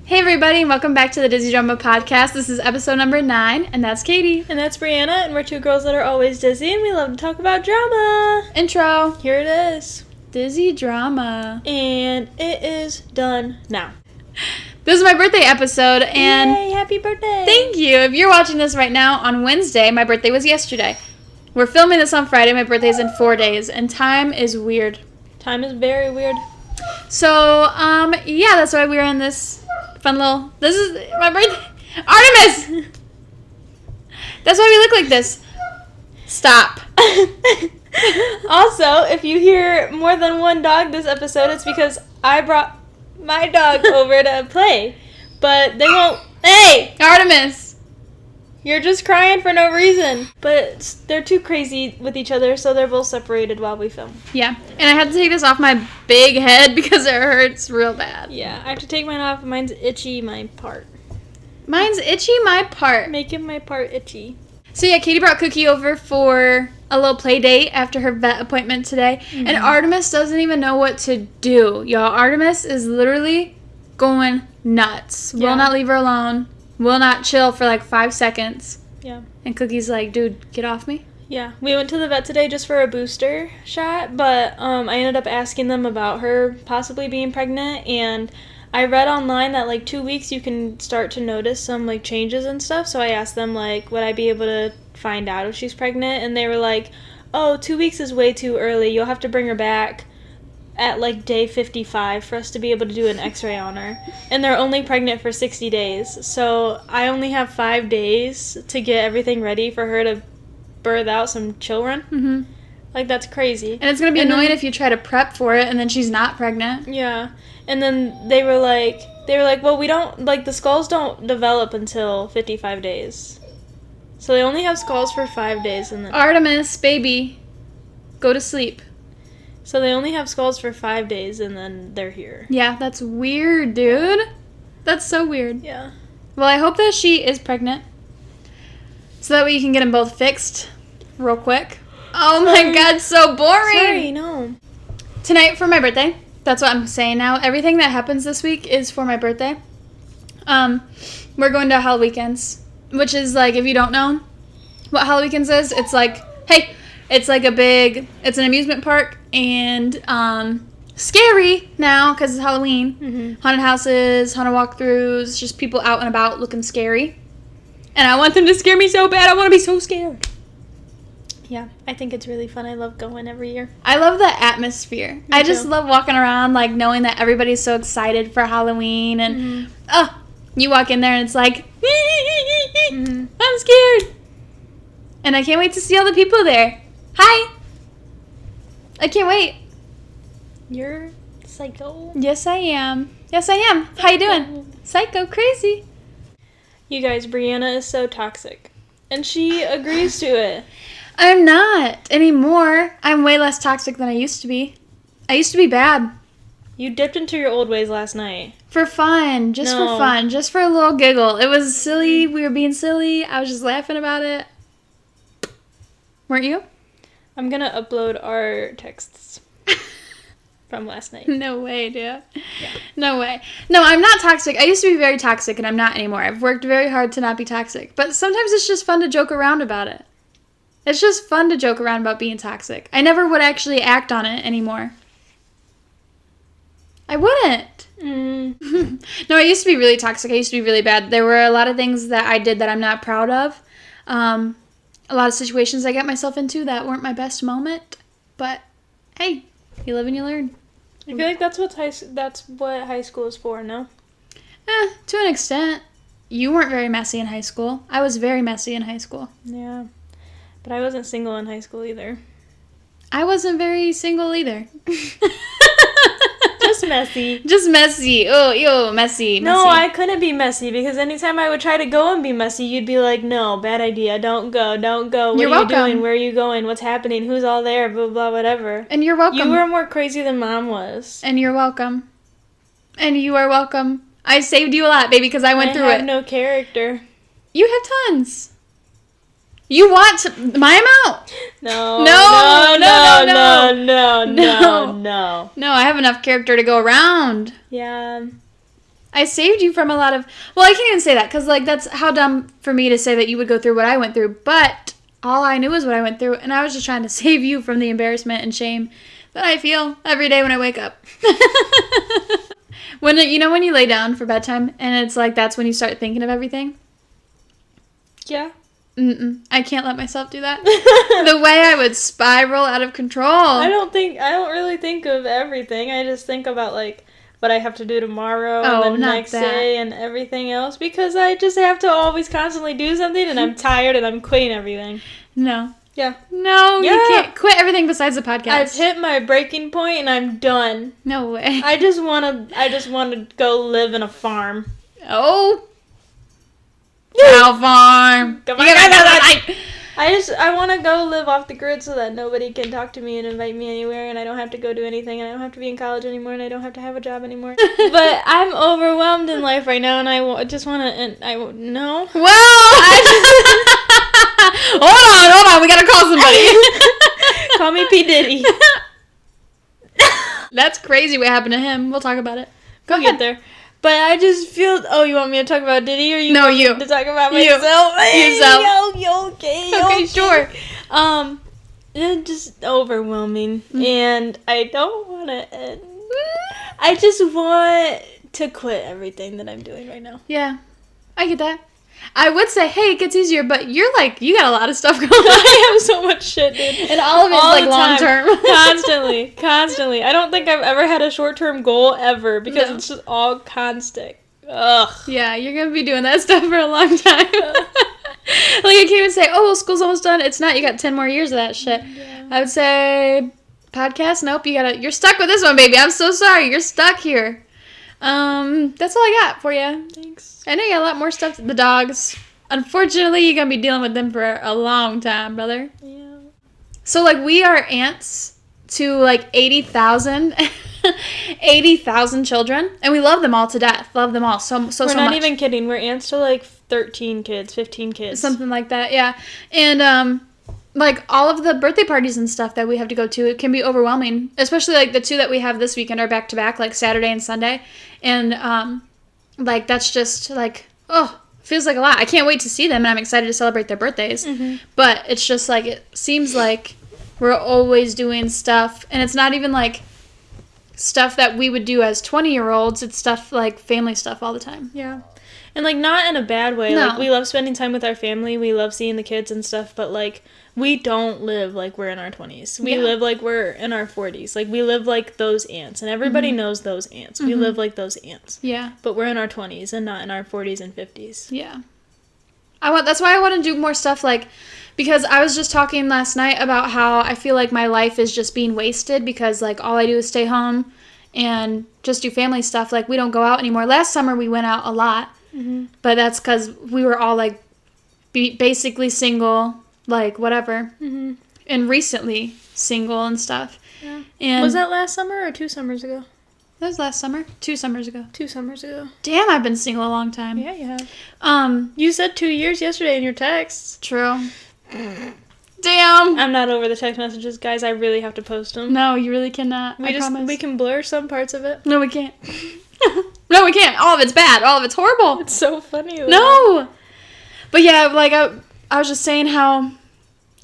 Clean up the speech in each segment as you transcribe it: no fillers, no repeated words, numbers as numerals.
Hey everybody, and welcome back to the Dizzy Drama Podcast. This is episode number 9, and that's Katie. And that's Brianna, and we're two girls that are always dizzy, and we love to talk about drama. Intro. Here it is. Dizzy Drama. And it is done now. This is my birthday episode, and... Yay, happy birthday! Thank you. If you're watching this right now on Wednesday, my birthday was yesterday. We're filming this on Friday, my birthday's in 4 days, and time is weird. Time is very weird. So, yeah, that's why we're in this fun little... This is my birthday... Artemis! That's why we look like this. Stop. Also, if you hear more than one dog this episode, it's because I brought my dog over to play. But they won't... Hey! Artemis! You're just crying for no reason. But they're too crazy with each other, so they're both separated while we film. Yeah, and I had to take this off my big head because it hurts real bad. Yeah, I have to take mine off. Mine's itchy, my part. Mine's itchy, my part. Making my part itchy. So yeah, Katie brought Cookie over for a little play date after her vet appointment today. Mm-hmm. And Artemis doesn't even know what to do. Y'all, Artemis is literally going nuts. Yeah. Will not leave her alone. Will not chill for like 5 seconds. Yeah. And Cookie's like, dude, get off me. Yeah. We went to the vet today just for a booster shot, but I ended up asking them about her possibly being pregnant, and I read online that like 2 weeks you can start to notice some like changes and stuff, so I asked them like, would I be able to find out if she's pregnant, and they were like, oh, 2 weeks is way too early. You'll have to bring her back at like day 55 for us to be able to do an x-ray on her, and they're only pregnant for 60 days, so I only have 5 days to get everything ready for her to birth out some children. Mm-hmm. Like, that's crazy. And it's gonna be annoying if you try to prep for it and then she's not pregnant. Yeah. And then they were like, well, we don't, like, the skulls don't develop until 55 days, so they only have skulls for 5 days, and then Artemis, baby, go to sleep. So they only have skulls for 5 days, and then they're here. Yeah, that's weird, dude. That's so weird. Yeah. Well, I hope that she is pregnant, so that way you can get them both fixed real quick. Oh my God, so boring. Sorry, no. Tonight for my birthday. That's what I'm saying now. Everything that happens this week is for my birthday. We're going to Hall Weekends, which is like, if you don't know what Hall Weekends is, it's like, hey, it's like it's an amusement park, and scary now because it's Halloween. Mm-hmm. Haunted houses, haunted walkthroughs, just people out and about looking scary. And I want them to scare me so bad. I want to be so scared. Yeah, I think it's really fun. I love going every year. I love the atmosphere. I just love walking around, like, knowing that everybody's so excited for Halloween. And, you walk in there and it's like, mm-hmm. I'm scared. And I can't wait to see all the people there. Hi. I can't wait. You're psycho. Yes, I am. Yes, I am. How you doing? Psycho crazy. You guys, Brianna is so toxic. And she agrees to it. I'm not anymore. I'm way less toxic than I used to be. I used to be bad. You dipped into your old ways last night. For fun. Just for a little giggle. It was silly. We were being silly. I was just laughing about it. Weren't you? I'm gonna upload our texts from last night. No way, dude. Yeah. No way. No, I'm not toxic. I used to be very toxic, and I'm not anymore. I've worked very hard to not be toxic. But sometimes it's just fun to joke around about it. It's just fun to joke around about being toxic. I never would actually act on it anymore. I wouldn't. No, I used to be really toxic. I used to be really bad. There were a lot of things that I did that I'm not proud of. A lot of situations I got myself into that weren't my best moment, but hey, you live and you learn. I feel like that's what high school is for, no? To an extent. You weren't very messy in high school. I was very messy in high school. Yeah, but I wasn't single in high school either. I wasn't very single either. Just messy. Just messy. Oh, ew, messy. No, I couldn't be messy because anytime I would try to go and be messy, you'd be like, no, bad idea. Don't go. What you're are welcome. You doing? Where are you going? What's happening? Who's all there? Blah, blah, whatever. And you're welcome. You were more crazy than Mom was. And you're welcome. And you are welcome. I saved you a lot, baby, because I went through it. I have no character. You have tons. You want to... My amount. No. No. No, I have enough character to go around. Yeah. I saved you from a lot of... Well, I can't even say that, because, like, that's how dumb for me to say that you would go through what I went through. But all I knew is what I went through, and I was just trying to save you from the embarrassment and shame that I feel every day when I wake up. When you lay down for bedtime, and it's like, that's when you start thinking of everything? Yeah. I can't let myself do that. The way I would spiral out of control. I don't really think of everything. I just think about, like, what I have to do tomorrow and the next day and everything else, because I just have to always constantly do something, and I'm tired and I'm quitting everything. No. Yeah. No, you can't quit everything besides the podcast. I've hit my breaking point and I'm done. No way. I just wanna go live in a farm. Oh. Cow farm. Come on, I want to go live off the grid so that nobody can talk to me and invite me anywhere, and I don't have to go do anything, and I don't have to be in college anymore, and I don't have to have a job anymore. But I'm overwhelmed in life right now, and I just want to, and I no. Well, hold on, we gotta call somebody. Call me P. Diddy. That's crazy what happened to him. We'll talk about it. Go get there. But I just feel... Oh, you want me to talk about Diddy, or you want me to talk about myself? Yourself. Okay, sure. It's just overwhelming, and I don't want to end. I just want to quit everything that I'm doing right now. Yeah, I get that. I would say, hey, it gets easier, but you're like, you got a lot of stuff going on. I have so much shit, dude. And all of it's like long term. Constantly. I don't think I've ever had a short-term goal ever, because it's just all constant. Ugh. Yeah, you're going to be doing that stuff for a long time. Like, I can't even say, oh, well, school's almost done. It's not. You got 10 more years of that shit. Yeah. I would say, podcast, nope, you're stuck with this one, baby. I'm so sorry. You're stuck here. That's all I got for you. Thanks. I know you got a lot more stuff. The dogs. Unfortunately, you're going to be dealing with them for a long time, brother. Yeah. So, like, we are aunts to, like, 80,000 children. And we love them all to death. Love them all so much. We're not even kidding. We're aunts to, like, 13 kids, 15 kids. Something like that, yeah. And, like, all of the birthday parties and stuff that we have to go to, it can be overwhelming. Especially, like, the two that we have this weekend are back-to-back, like, Saturday and Sunday. And, like, that's just, like, feels like a lot. I can't wait to see them, and I'm excited to celebrate their birthdays. Mm-hmm. But it's just, like, it seems like we're always doing stuff. And it's not even, like, stuff that we would do as 20-year-olds. It's stuff, like, family stuff all the time. Yeah. And, like, not in a bad way. No. Like, we love spending time with our family. We love seeing the kids and stuff. But, like, we don't live like we're in our 20s. We live like we're in our 40s. Like, we live like those aunts. And everybody knows those aunts. We live like those aunts. Yeah. But we're in our 20s and not in our 40s and 50s. Yeah. That's why I want to do more stuff, like, because I was just talking last night about how I feel like my life is just being wasted because, like, all I do is stay home and just do family stuff. Like, we don't go out anymore. Last summer we went out a lot. Mm-hmm. But that's because we were all, like, basically single, like, whatever. Mm-hmm. And recently single and stuff. Yeah. And was that last summer or 2 summers ago? That was last summer. 2 summers ago. 2 summers ago. Damn, I've been single a long time. Yeah, you have. You said 2 years yesterday in your texts. True. Damn. I'm not over the text messages, guys. I really have to post them. No, you really cannot. I promise. We can blur some parts of it. No, we can't. No, we can't. All of it's bad. All of it's horrible. It's so funny. Though. No. But yeah, like, I was just saying how,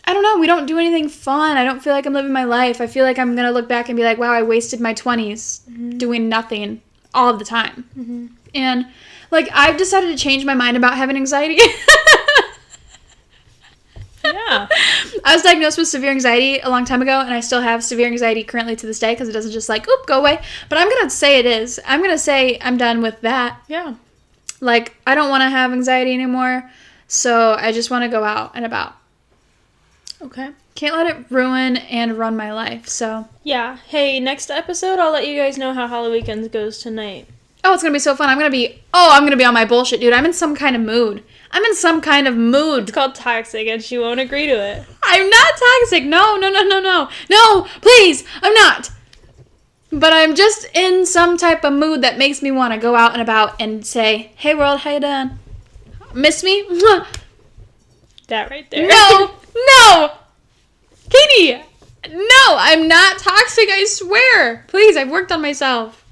I don't know, we don't do anything fun. I don't feel like I'm living my life. I feel like I'm going to look back and be like, wow, I wasted my 20s doing nothing all of the time. Mm-hmm. And, like, I've decided to change my mind about having anxiety. Yeah. I was diagnosed with severe anxiety a long time ago, and I still have severe anxiety currently to this day because it doesn't just, like, oop, go away. But I'm going to say it is. I'm going to say I'm done with that. Yeah. Like, I don't want to have anxiety anymore, so I just want to go out and about. Okay. Can't let it ruin and run my life, so. Yeah. Hey, next episode, I'll let you guys know how Halloween goes tonight. Oh, it's going to be so fun. I'm going to be on my bullshit, dude. I'm in some kind of mood. It's called toxic, and she won't agree to it. I'm not toxic. No. No, please. I'm not. But I'm just in some type of mood that makes me want to go out and about and say, hey, world, how you doing? Miss me? That right there. No. Katie, no, I'm not toxic, I swear. Please, I've worked on myself.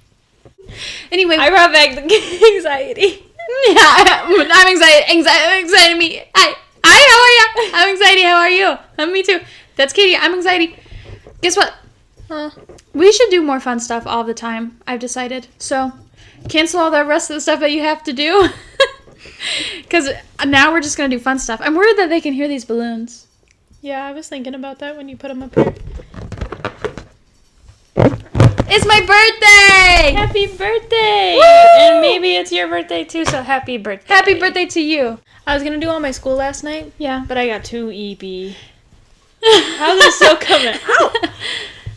Anyway, I brought back the anxiety. Yeah, I'm excited. Anxiety. Me. Hi. How are you? I'm anxiety. How are you? Me too. That's Katie. I'm anxiety. Guess what? Huh. We should do more fun stuff all the time. I've decided. So, cancel all the rest of the stuff that you have to do. Because now we're just gonna do fun stuff. I'm worried that they can hear these balloons. Yeah, I was thinking about that when you put them up here. It's my birthday! Happy birthday! Woo! And maybe it's your birthday too, so happy birthday. Happy birthday to you. I was gonna do all my school last night. Yeah. But I got too EP. How's this still coming? Ow!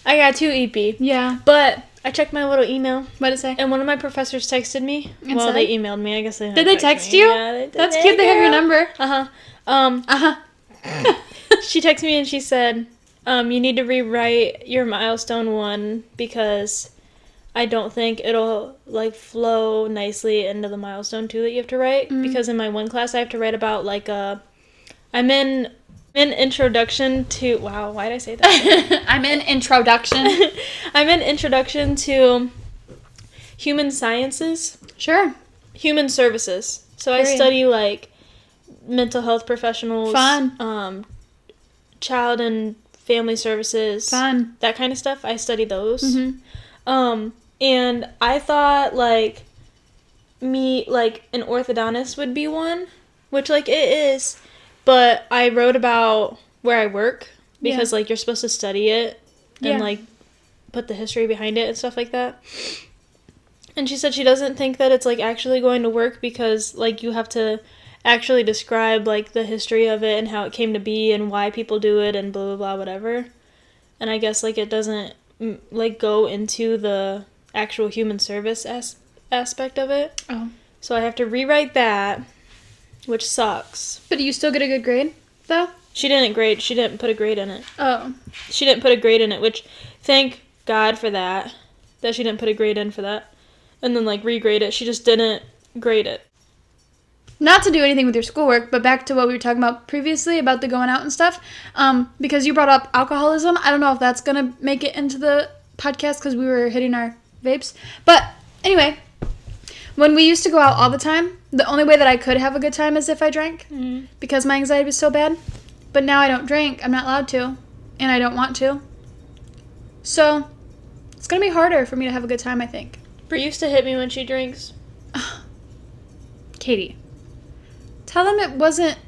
I got too EP. Yeah. But I checked my little email. What'd it say? And one of my professors texted me. And well, said? they emailed me. I guess they Did they text you? Yeah, they did. That's cute. They have your number. Uh-huh. She texted me and she said, you need to rewrite your milestone 1 because I don't think it'll, like, flow nicely into the milestone 2 that you have to write. Mm-hmm. Because in my 1 class, I have to write about, like, I'm in introduction to... Wow, why did I say that? I'm in introduction. I'm in introduction to human sciences. Sure. Human services. So I study, like, mental health professionals. Fun. Child and family services. Fun. That kind of stuff. I study those. Mm-hmm. And I thought, like, an orthodontist would be one, which, like, it is. But I wrote about where I work because, like, you're supposed to study it and, like, put the history behind it and stuff like that. And she said she doesn't think that it's, like, actually going to work because, like, you have to actually describe, like, the history of it and how it came to be and why people do it and blah, blah, blah, whatever. And I guess, like, it doesn't, like, go into the actual human service aspect of it. Oh. So I have to rewrite that, which sucks. But do you still get a good grade, though? She didn't put a grade in it. Oh. She didn't put a grade in it, which, thank God for that she didn't put a grade in for that. And then, like, regrade it. She just didn't grade it. Not to do anything with your schoolwork, but back to what we were talking about previously about the going out and stuff. Because you brought up alcoholism. I don't know if that's going to make it into the podcast because we were hitting our vapes. But anyway, when we used to go out all the time, the only way that I could have a good time is if I drank because my anxiety was so bad. But now I don't drink. I'm not allowed to. And I don't want to. So it's going to be harder for me to have a good time, I think. Bree used to hit me when she drinks. Katie, tell them it wasn't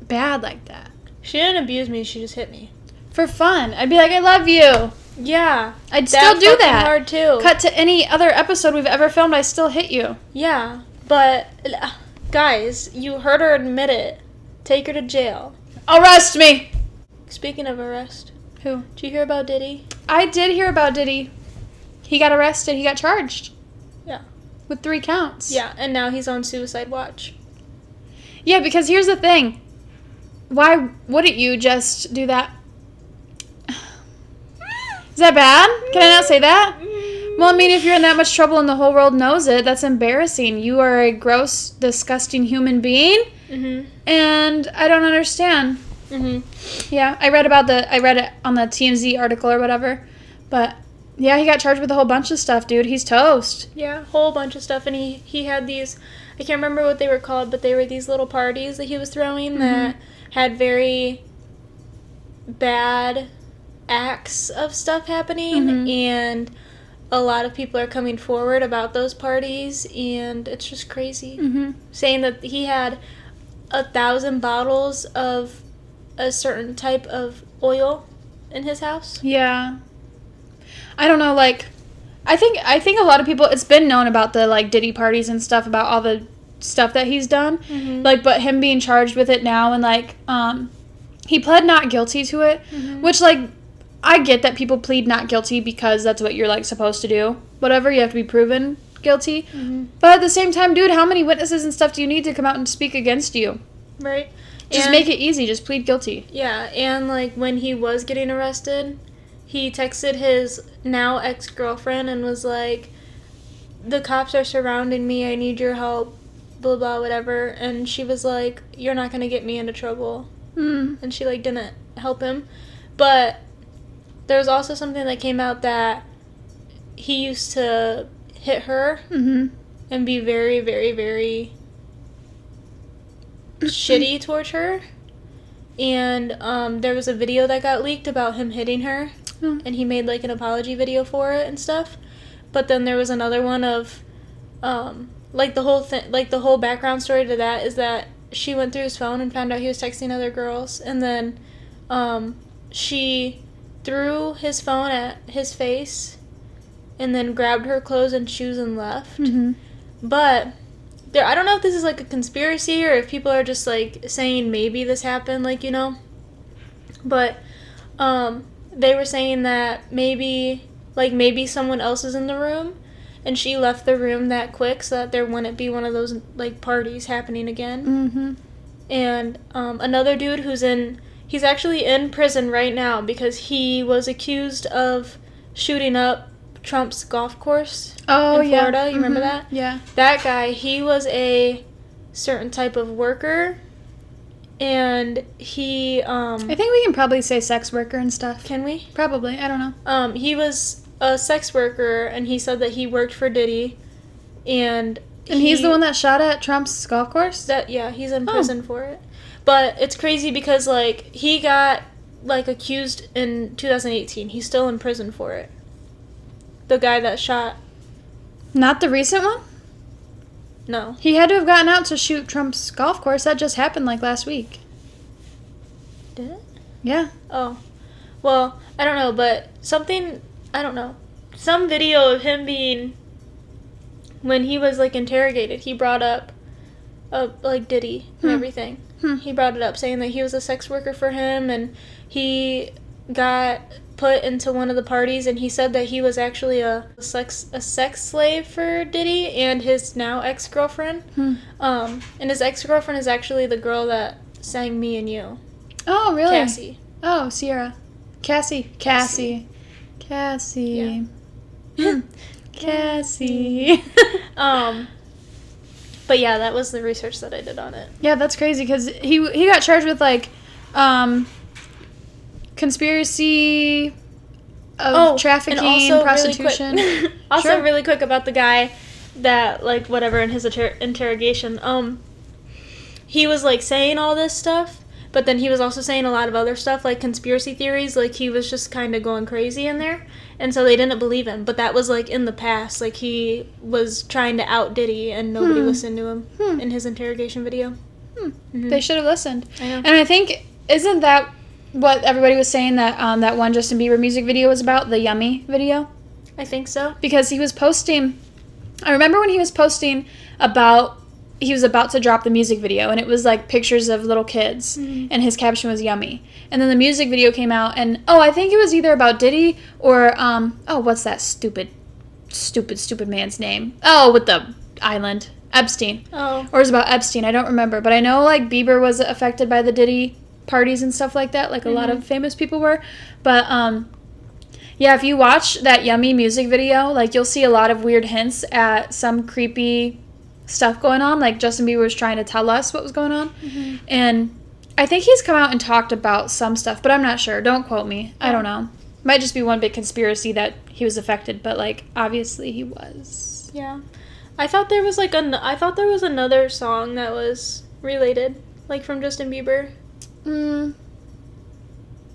bad like that. She didn't abuse me. She just hit me. For fun. I'd be like, I love you. Yeah. I'd still do that. Hard too. Cut to any other episode we've ever filmed, I still hit you. Yeah. But, guys, you heard her admit it. Take her to jail. Arrest me! Speaking of arrest. Who? Did you hear about Diddy? I did hear about Diddy. He got arrested. He got charged. Yeah. With 3 counts. Yeah, and now he's on suicide watch. Yeah, because here's the thing. Why wouldn't you just do that? Is that bad? Can I not say that? Well, I mean, if you're in that much trouble and the whole world knows it, that's embarrassing. You are a gross, disgusting human being, and I don't understand. Yeah, I read it on the TMZ article or whatever, but yeah, he got charged with a whole bunch of stuff, dude. He's toast. Yeah, whole bunch of stuff, and he had these, I can't remember what they were called, but they were these little parties that he was throwing that had very bad acts of stuff happening, and a lot of people are coming forward about those parties, and it's just crazy. Saying that he had 1,000 bottles of a certain type of oil in his house. Yeah. I don't know, like, I think a lot of people, it's been known about the, like, Diddy parties and stuff, about all the stuff that he's done, like, but him being charged with it now, and, like, he pled not guilty to it, which, like, I get that people plead not guilty because that's what you're, like, supposed to do. Whatever, you have to be proven guilty. But at the same time, dude, how many witnesses and stuff do you need to come out and speak against you? Right. Just make it easy. Just plead guilty. Yeah, and, like, when he was getting arrested, he texted his now ex-girlfriend and was like, the cops are surrounding me, I need your help, blah, blah, whatever. And she was like, you're not going to get me into trouble. And she, like, didn't help him. But there was also something that came out that he used to hit her and be very, very, very shitty towards her. And there was a video that got leaked about him hitting her, and he made like an apology video for it and stuff. But then there was another one of like the whole background story to that is that she went through his phone and found out he was texting other girls, and then she threw his phone at his face and then grabbed her clothes and shoes and left. But I don't know if this is like a conspiracy or if people are just like saying maybe this happened, like, you know. But they were saying that maybe someone else is in the room and she left the room that quick so that there wouldn't be one of those like parties happening again. And another dude he's actually in prison right now because he was accused of shooting up Trump's golf course in Florida. You remember that? Yeah. That guy, he was a certain type of worker, and he I think we can probably say sex worker and stuff. Can we? Probably. I don't know. He was a sex worker, and he said that he worked for Diddy, and he's the one that shot at Trump's golf course? He's in prison for it. But it's crazy because like he got like accused in 2018. He's still in prison for it. The guy that shot. Not the recent one? No. He had to have gotten out to shoot Trump's golf course. That just happened like last week. Did it? Yeah. Oh. Well, I don't know, but I don't know. Some video of him when he was like interrogated, he brought up like Diddy and everything. He brought it up saying that he was a sex worker for him, and he got put into one of the parties, and he said that he was actually a sex slave for Diddy and his now ex-girlfriend. And his ex-girlfriend is actually the girl that sang Me and You. Oh, really? Cassie. Oh, Sierra. Cassie. Cassie. Yeah. Cassie. But yeah, that was the research that I did on it. Yeah, that's crazy because he got charged with like conspiracy of trafficking, and prostitution. Really quick about the guy that like whatever in his interrogation. He was like saying all this stuff, but then he was also saying a lot of other stuff like conspiracy theories. Like he was just kind of going crazy in there. And so they didn't believe him. But that was, like, in the past. Like, he was trying to out Diddy, and nobody listened to him in his interrogation video. They should have listened. I know. And I think, isn't that what everybody was saying that that one Justin Bieber music video was about? The Yummy video? I think so. Because he was posting... I remember when he was posting about... He was about to drop the music video, and it was, like, pictures of little kids. And his caption was Yummy. And then the music video came out, and, I think it was either about Diddy or, what's that stupid man's name? Oh, with the island. Epstein. Oh. Or it was about Epstein. I don't remember. But I know, like, Bieber was affected by the Diddy parties and stuff like that, like a lot of famous people were. But, yeah, if you watch that Yummy music video, like, you'll see a lot of weird hints at some creepy stuff going on. Like, Justin Bieber was trying to tell us what was going on. And I think he's come out and talked about some stuff, but I'm not sure. Don't quote me. I don't know. Might just be one big conspiracy that he was affected, but, like, obviously he was. Yeah. I thought there was, like, another song that was related, like, from Justin Bieber. I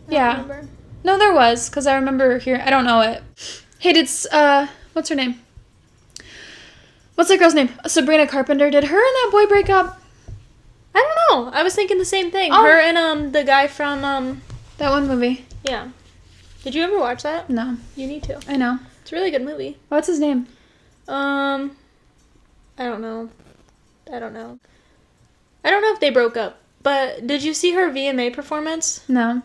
Yeah. don't remember. No, there was, because I remember hearing... I don't know it. Hey, did... what's her name? What's that girl's name? Sabrina Carpenter. Did her and that boy break up? I don't know. I was thinking the same thing. Oh. Her and the guy from That one movie. Yeah. Did you ever watch that? No. You need to. I know. It's a really good movie. What's his name? I don't know. I don't know if they broke up. But did you see her VMA performance? No.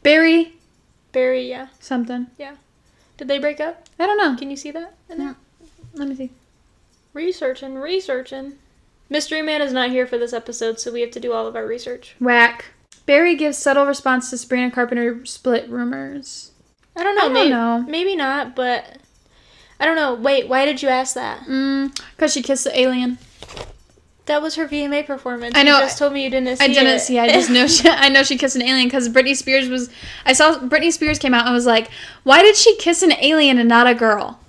Barry. Yeah. Something. Yeah. Did they break up? I don't know. Can you see that? No. Let me see. Researching. Mystery Man is not here for this episode, so we have to do all of our research. Whack. Barry gives subtle response to Sabrina Carpenter split rumors. I don't know. I don't know. Maybe not, but I don't know. Wait, why did you ask that? Because she kissed the alien. That was her VMA performance. I know. You just told me you didn't see it. I didn't see it. I just know I know she kissed an alien because Britney Spears was... I saw Britney Spears came out and was like, why did she kiss an alien and not a girl?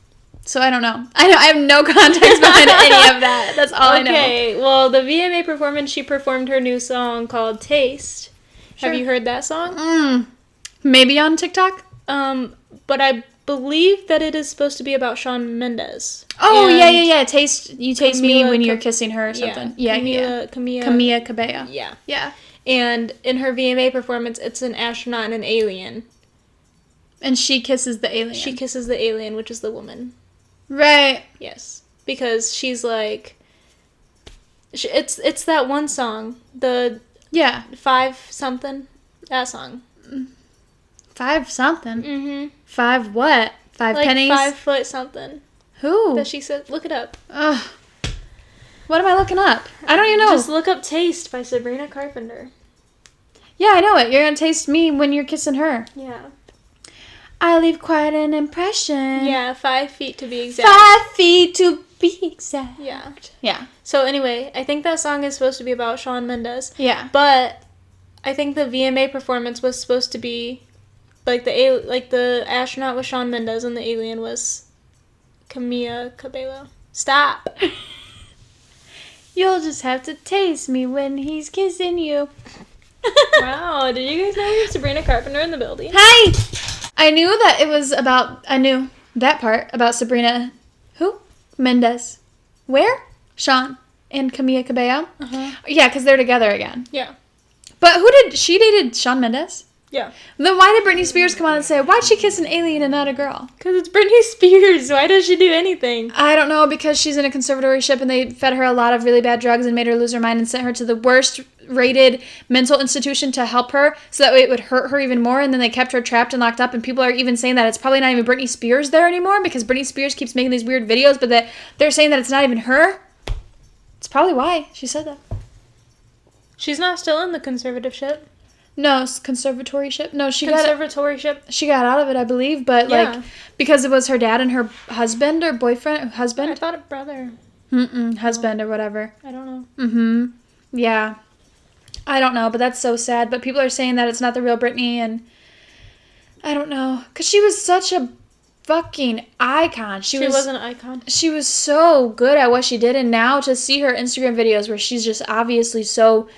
So I don't know. I have no context behind any of that. That's all I know. Okay, well, the VMA performance, she performed her new song called Taste. Sure. Have you heard that song? Maybe on TikTok? But I believe that it is supposed to be about Shawn Mendes. Oh, yeah. You taste me when you're kissing her or something. Yeah, Camila Cabello. Yeah. Yeah. And in her VMA performance, it's an astronaut and an alien. And she kisses the alien. She kisses the alien, which is the woman. Right. Yes. Because she's like... It's that one song. The... Yeah. 5 something. That song. 5 something? Mm-hmm. 5 what? 5 like pennies? 5 foot something. Who? That she said... Look it up. Ugh. What am I looking up? I don't even know. Just look up Taste by Sabrina Carpenter. Yeah, I know it. You're gonna taste me when you're kissing her. Yeah. I leave quite an impression. Yeah, 5 feet to be exact. 5 feet to be exact. Yeah. Yeah. So anyway, I think that song is supposed to be about Shawn Mendes. Yeah. But I think the VMA performance was supposed to be like the astronaut was Shawn Mendes and the alien was Camila Cabello. Stop. You'll just have to taste me when he's kissing you. Wow, did you guys know we have Sabrina Carpenter in the building? Hi! I knew that it was about, I knew that part about Sabrina, who? Mendes. Where? Shawn and Camila Cabello. Uh-huh. Yeah, because they're together again. Yeah. But she dated Shawn Mendes? Yeah. Then why did Britney Spears come out and say, why'd she kiss an alien and not a girl? Because it's Britney Spears. Why does she do anything? I don't know, because she's in a conservatorship and they fed her a lot of really bad drugs and made her lose her mind and sent her to the worst rated mental institution to help her so that way it would hurt her even more, and then they kept her trapped and locked up, and people are even saying that it's probably not even Britney Spears there anymore because Britney Spears keeps making these weird videos, but that they're saying that it's not even her. It's probably why she said that. She's not still in the conservatorship. No, conservatorship. No, she got out of it, I believe, but like because it was her dad and her husband or boyfriend, husband. I thought a brother. Husband or whatever. I don't know. Yeah. I don't know, but that's so sad. But people are saying that it's not the real Britney, and I don't know, because she was such a fucking icon. She was an icon. She was so good at what she did, and now to see her Instagram videos where she's just obviously so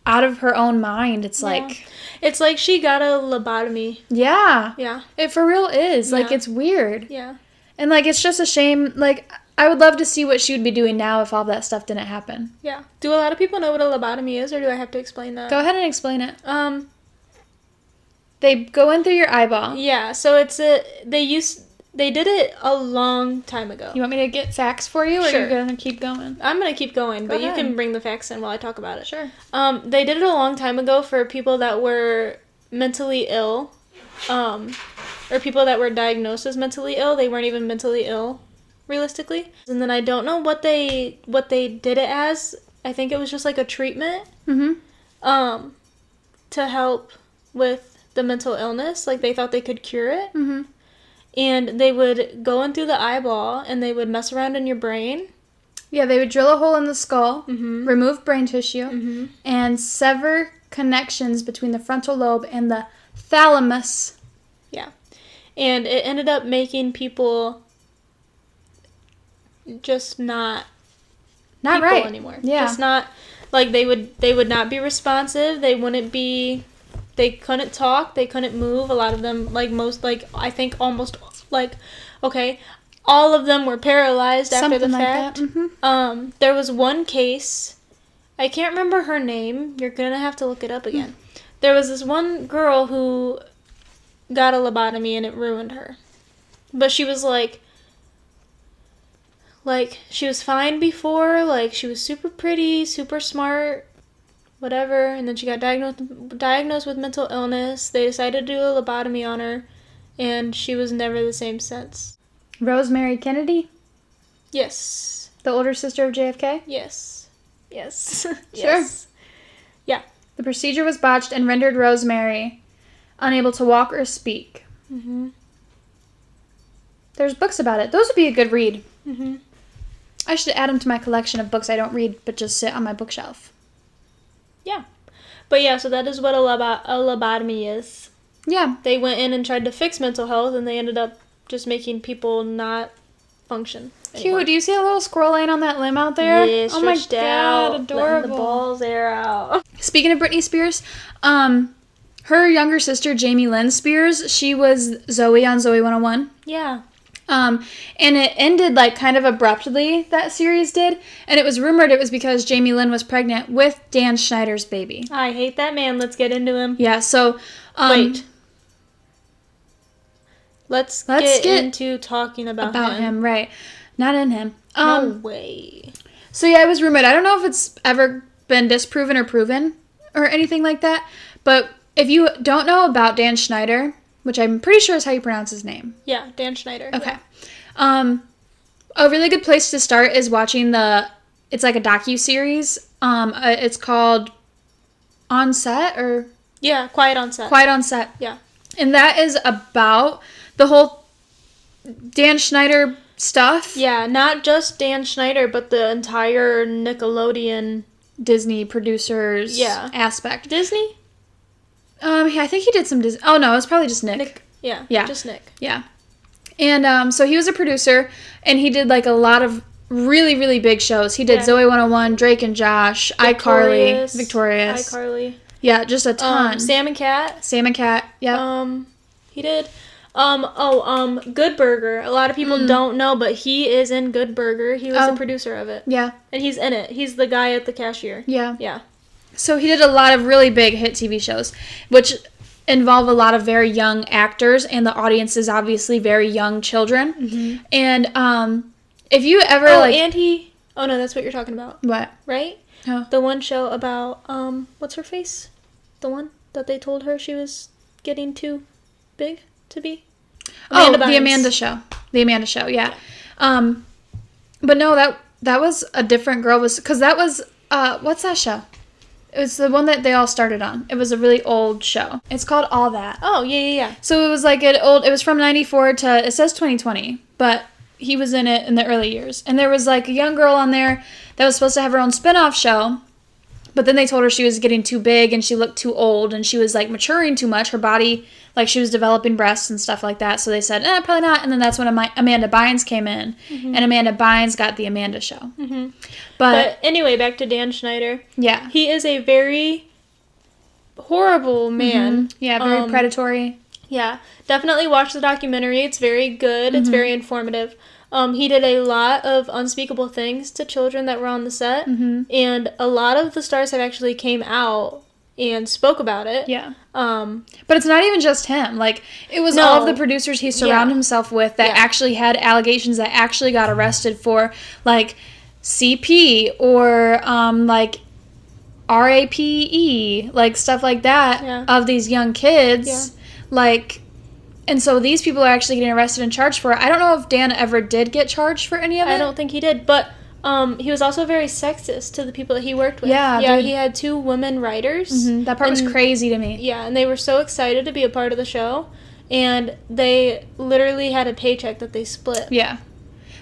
out of her own mind, it's like... It's like she got a lobotomy. Yeah. Yeah. It for real is. Yeah. Like, it's weird. Yeah. And, like, it's just a shame. Like, I would love to see what she would be doing now if all that stuff didn't happen. Yeah. Do a lot of people know what a lobotomy is, or do I have to explain that? Go ahead and explain it. They go in through your eyeball. Yeah, so they did it a long time ago. You want me to get facts for you, or Sure. you're going to keep going? I'm going to keep going, but ahead. you can bring the facts in while I talk about it. Sure. They did it a long time ago for people that were mentally ill, or people that were diagnosed as mentally ill. They weren't even mentally ill, realistically. And then I don't know what they did it as. I think it was just like a treatment. To help with the mental illness. Like, they thought they could cure it. And they would go in through the eyeball, and they would mess around in your brain. Yeah, they would drill a hole in the skull, remove brain tissue, and sever connections between the frontal lobe and the thalamus. Yeah. And it ended up making people just not people right anymore. Yeah. Just not, like, they would not be responsive. They couldn't talk. They couldn't move. A lot of them, I think almost, all of them were paralyzed after the fact. There was one case, I can't remember her name. You're going to have to look it up again. There was this one girl who got a lobotomy and it ruined her. But she was she was fine before, she was super pretty, super smart, whatever, and then she got diagnosed with mental illness. They decided to do a lobotomy on her, and she was never the same since. Rosemary Kennedy? Yes. The older sister of JFK? Yes. Yes. Sure. Yeah. The procedure was botched and rendered Rosemary unable to walk or speak. There's books about it. Those would be a good read. I should add them to my collection of books I don't read but just sit on my bookshelf. Yeah. But yeah, so that is what a lobotomy is. Yeah. They went in and tried to fix mental health, and they ended up just making people not function anymore. Cute. Do you see a little squirrel laying on that limb out there? Yeah, stretched out, adorable. Letting the balls air out. Speaking of Britney Spears, her younger sister, Jamie Lynn Spears, she was Zoe on Zoe 101. Yeah. And it ended, like, kind of abruptly, that series did. And it was rumored it was because Jamie Lynn was pregnant with Dan Schneider's baby. I hate that man. Let's get into him. Yeah, so... Wait. Let's get into talking about him. Right. Not in him. No way. So, yeah, it was rumored. I don't know if it's ever been disproven or proven or anything like that. But if you don't know about Dan Schneider... which I'm pretty sure is how you pronounce his name. Yeah, Dan Schneider. Okay. Yeah. A really good place to start is watching it's like a docu-series. It's called On Set or... Yeah, Quiet on Set. Quiet on Set. Yeah. And that is about the whole Dan Schneider stuff. Yeah, not just Dan Schneider, but the entire Nickelodeon... Disney producers aspect. Disney? I think he did some Disney. Oh, no, it was probably just Nick. Yeah, just Nick. Yeah. And so he was a producer, and he did, like, a lot of really, really big shows. He did Zoe 101, Drake and Josh, iCarly, Victorious. iCarly. Yeah, just a ton. Sam and Cat. Yep. He did. Good Burger. A lot of people don't know, but he is in Good Burger. He was the producer of it. Yeah. And he's in it. He's the guy at the cashier. Yeah. Yeah. So he did a lot of really big hit TV shows, which involve a lot of very young actors, and the audience is obviously very young children. Mm-hmm. And if you ever Oh no, that's what you're talking about. What? Right? Oh. The one show about what's her face? The one that they told her she was getting too big to be. The Amanda Show. The Amanda Show. Yeah. But no, that was a different girl. Because that was what's that show? It was the one that they all started on. It was a really old show. It's called All That. Oh, yeah. So it was like it was from 94 to, it says 2020, but he was in it in the early years. And there was like a young girl on there that was supposed to have her own spin-off show, but then they told her she was getting too big and she looked too old and she was like maturing too much. Her body, like she was developing breasts and stuff like that. So they said, probably not. And then that's when Amanda Bynes came in. Mm-hmm. And Amanda Bynes got the Amanda Show. Mm-hmm. But anyway, back to Dan Schneider. Yeah. He is a very horrible man. Mm-hmm. Yeah, very predatory. Yeah. Definitely watch the documentary. It's very good. Mm-hmm. It's very informative. He did a lot of unspeakable things to children that were on the set. Mm-hmm. And a lot of the stars have actually came out and spoke about it. Yeah. But it's not even just him. Like, it was all of the producers he surrounded himself with that actually had allegations, that actually got arrested for, like, CP or, like, RAPE, like, stuff like that of these young kids. Yeah. Like... And so these people are actually getting arrested and charged for it. I don't know if Dan ever did get charged for any of it. I don't think he did, but he was also very sexist to the people that he worked with. Yeah, dude. He had 2 women writers. Mm-hmm. That part was crazy to me. Yeah, and they were so excited to be a part of the show, and they literally had a paycheck that they split. Yeah.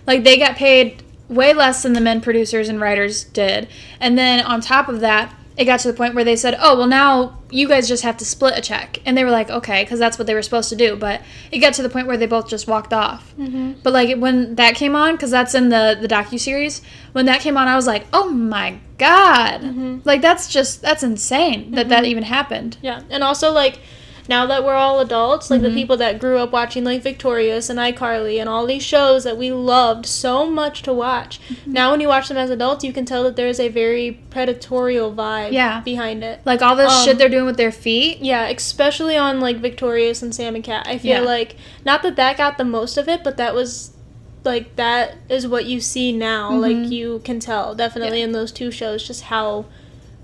Like, they got paid way less than the men producers and writers did. And then on top of that, it got to the point where they said, oh, well, now you guys just have to split a check. And they were like, okay, because that's what they were supposed to do. But it got to the point where they both just walked off. Mm-hmm. But, like, when that came on, because that's in the docuseries, when that came on, I was like, oh, my God. Mm-hmm. Like, that's insane that even happened. Yeah, and also, like, now that we're all adults, like, the people that grew up watching, like, Victorious and iCarly and all these shows that we loved so much to watch, now when you watch them as adults, you can tell that there's a very predatorial vibe behind it. Like, all this shit they're doing with their feet? Yeah, especially on, like, Victorious and Sam and Cat. I feel like, not that got the most of it, but that was... Like, that is what you see now. Mm-hmm. Like, you can tell, definitely, in those 2 shows, just how